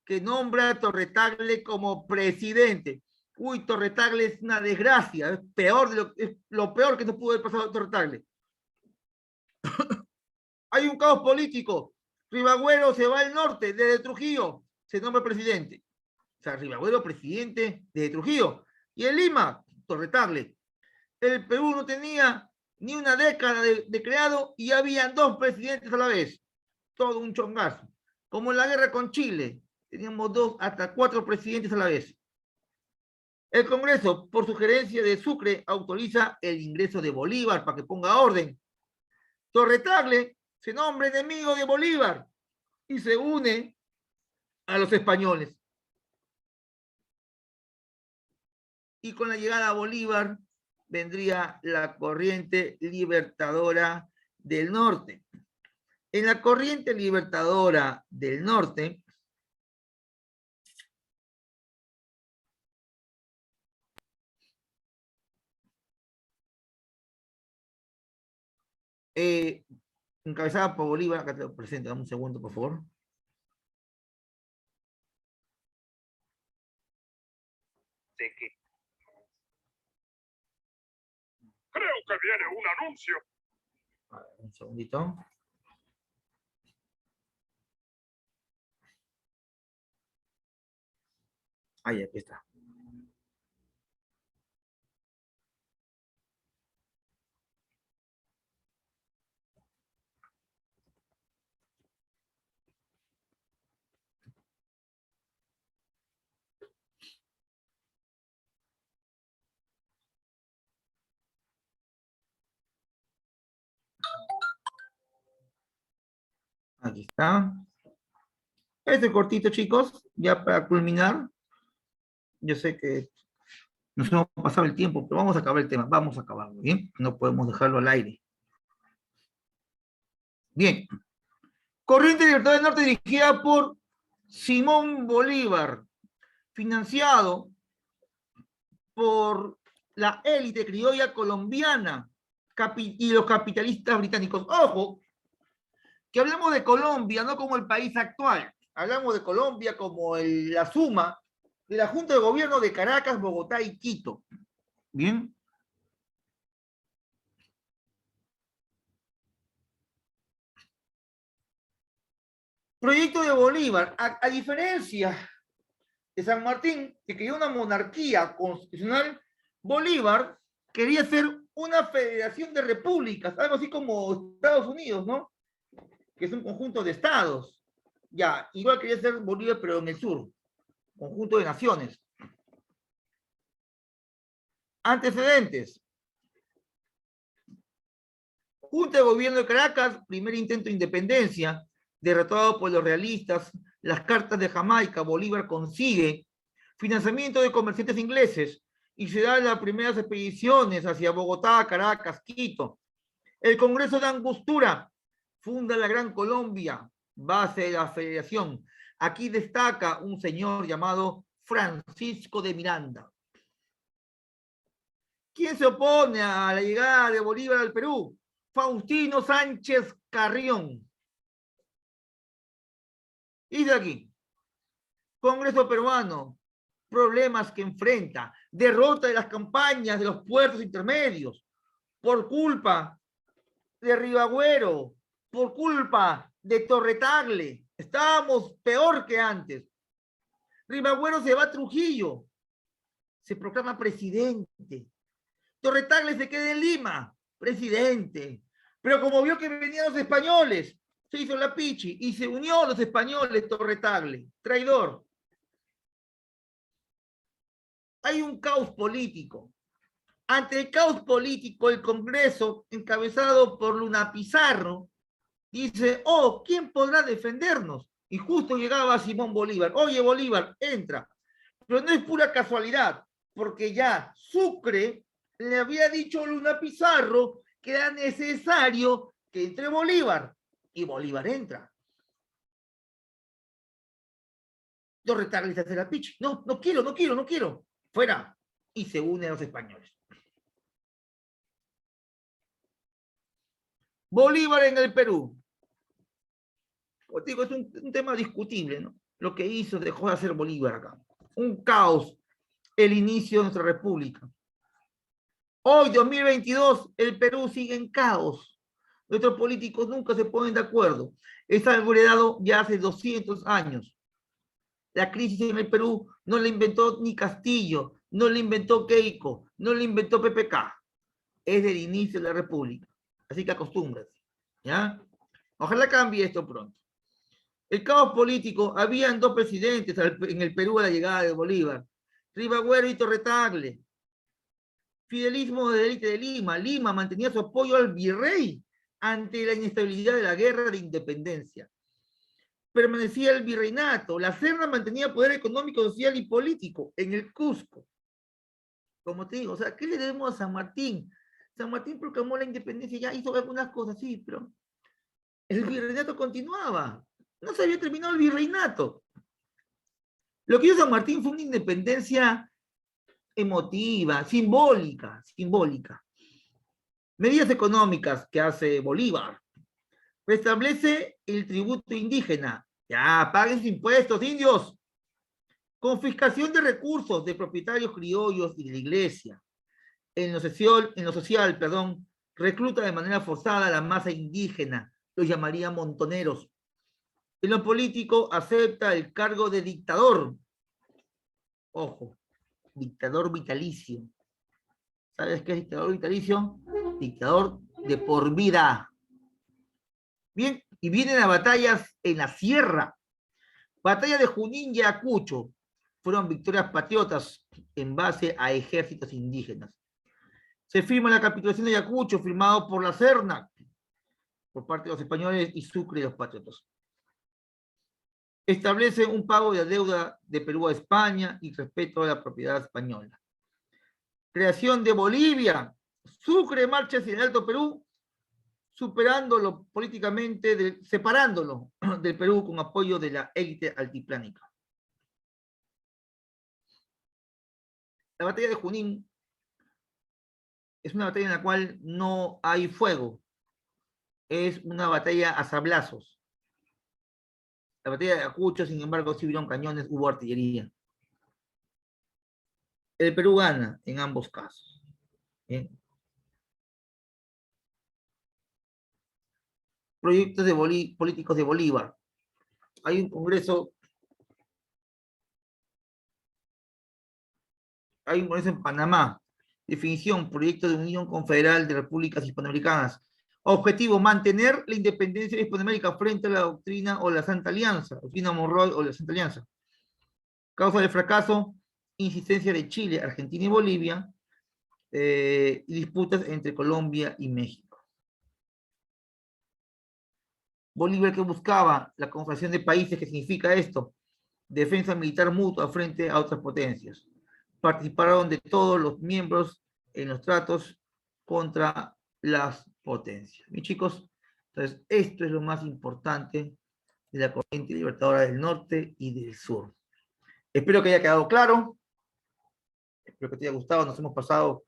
Speaker 1: que nombra a Torretagle como presidente. Uy, Torretagle es una desgracia, es lo peor que nos pudo haber pasado a Torretagle. Hay un caos político. Ribagüero se va al norte, desde Trujillo, se nombra presidente. O sea, Ribagüero presidente desde Trujillo. Y en Lima, Torretagle. El Perú no tenía ni una década de creado y habían dos presidentes a la vez. Todo un chongazo. Como en la guerra con Chile, teníamos 2 hasta 4 presidentes a la vez. El Congreso, por sugerencia de Sucre, autoriza el ingreso de Bolívar para que ponga orden. Torretagle se nombra enemigo de Bolívar y se une a los españoles. Y con la llegada a Bolívar vendría la corriente libertadora del norte. En la corriente libertadora del norte, encabezada por Bolívar, acá te lo presento, dame un segundo, por favor.
Speaker 3: Creo que viene un anuncio.
Speaker 1: A ver, un segundito. Ahí, aquí está. Aquí está. Este cortito, chicos, ya para culminar. Yo sé que nos hemos pasado el tiempo, pero vamos a acabar el tema. Vamos a acabarlo, ¿bien? No podemos dejarlo al aire. Bien. Corriente de Libertad del Norte dirigida por Simón Bolívar, financiado por la élite criolla colombiana y los capitalistas británicos. Ojo, que hablamos de Colombia no como el país actual, hablamos de Colombia como la suma de la Junta de Gobierno de Caracas, Bogotá y Quito. Bien. Proyecto de Bolívar, a diferencia de San Martín, que quería una monarquía constitucional, Bolívar quería ser una federación de repúblicas, algo así como Estados Unidos, ¿no? Que es un conjunto de estados. Ya, igual quería ser Bolívar, pero en el sur, conjunto de naciones. Antecedentes. Junta de Gobierno de Caracas, primer intento de independencia, derrotado por los realistas, las cartas de Jamaica, Bolívar consigue financiamiento de comerciantes ingleses y se dan las primeras expediciones hacia Bogotá, Caracas, Quito. El Congreso de Angostura funda la Gran Colombia, base de la federación. Aquí destaca un señor llamado Francisco de Miranda. ¿Quién se opone a la llegada de Bolívar al Perú? Faustino Sánchez Carrión. Y de aquí, Congreso peruano, problemas que enfrenta, derrota de las campañas de los puertos intermedios, por culpa de Ribagüero, por culpa de Torretagle. Estábamos peor que antes. Ribagüero se va a Trujillo, se proclama presidente. Torretagle se queda en Lima, presidente. Pero como vio que venían los españoles, se hizo la pichi y se unió a los españoles Torretagle, traidor. Hay un caos político. Ante el caos político, el Congreso, encabezado por Luna Pizarro, dice, oh, ¿quién podrá defendernos? Y justo llegaba Simón Bolívar. Oye, Bolívar, entra. Pero no es pura casualidad, porque ya Sucre le había dicho a Luna Pizarro que era necesario que entre Bolívar. Y Bolívar entra. Torretagle se hace la pichi. No, no quiero. Fuera. Y se une a los españoles. Bolívar en el Perú. Como te digo, es un tema discutible, ¿no? Lo que hizo, dejó de hacer Bolívar acá. Un caos, el inicio de nuestra república. Hoy, 2022, el Perú sigue en caos. Nuestros políticos nunca se ponen de acuerdo. Es algo heredado ya hace 200 años. La crisis en el Perú no la inventó ni Castillo, no la inventó Keiko, no la inventó PPK. Es del inicio de la república. Así que acostúmbrate, ¿ya? Ojalá cambie esto pronto. El caos político, habían dos presidentes en el Perú a la llegada de Bolívar, Ribagüero y Torretagle. Fidelismo de élite de Lima. Lima mantenía su apoyo al virrey ante la inestabilidad de la guerra de independencia. Permanecía el virreinato. La Serna mantenía poder económico, social y político en el Cusco. Como te digo, o sea, ¿qué le debemos a San Martín? San Martín proclamó la independencia, ya hizo algunas cosas, sí, pero el virreinato continuaba. No se había terminado el virreinato. Lo que hizo San Martín fue una independencia emotiva, simbólica. Medidas económicas que hace Bolívar. Restablece el tributo indígena. Ya, paguen sus impuestos, indios. Confiscación de recursos de propietarios criollos y de la iglesia. En lo social, recluta de manera forzada a la masa indígena. Los llamaría montoneros. En lo político, acepta el cargo de dictador. Ojo, dictador vitalicio. ¿Sabes qué es dictador vitalicio? Dictador de por vida. Bien, y vienen a batallas en la sierra. Batalla de Junín y Ayacucho. Fueron victorias patriotas en base a ejércitos indígenas. Se firma la capitulación de Ayacucho, firmado por la Serna, por parte de los españoles y Sucre y los patriotas. Establece un pago de deuda de Perú a España y respeto a la propiedad española. Creación de Bolivia. Sucre marcha hacia el Alto Perú, superándolo políticamente, separándolo del Perú con apoyo de la élite altiplánica. La batalla de Junín es una batalla en la cual no hay fuego. Es una batalla a sablazos. La batalla de Ayacucho, sin embargo, sí hubieron cañones, hubo artillería. El Perú gana en ambos casos. ¿Bien? Proyectos políticos de Bolívar. Hay un congreso en Panamá. Definición, proyecto de unión confederal de repúblicas hispanoamericanas. Objetivo, mantener la independencia de Hispanoamérica frente a la doctrina o la Santa Alianza, doctrina Monroe o la Santa Alianza. Causa del fracaso, insistencia de Chile, Argentina y Bolivia, y disputas entre Colombia y México. Bolívar, que buscaba la confederación de países, ¿qué significa esto? Defensa militar mutua frente a otras potencias. Participaron de todos los miembros en los tratos contra las potencias. Mis chicos, entonces esto es lo más importante de la corriente libertadora del norte y del sur. Espero que haya quedado claro, espero que te haya gustado, nos hemos pasado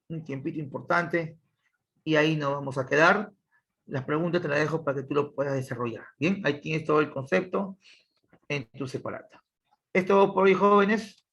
Speaker 1: un tiempito importante y ahí nos vamos a quedar. Las preguntas te las dejo para que tú lo puedas desarrollar. Bien, ahí tienes todo el concepto en tu separata. Esto por hoy, jóvenes.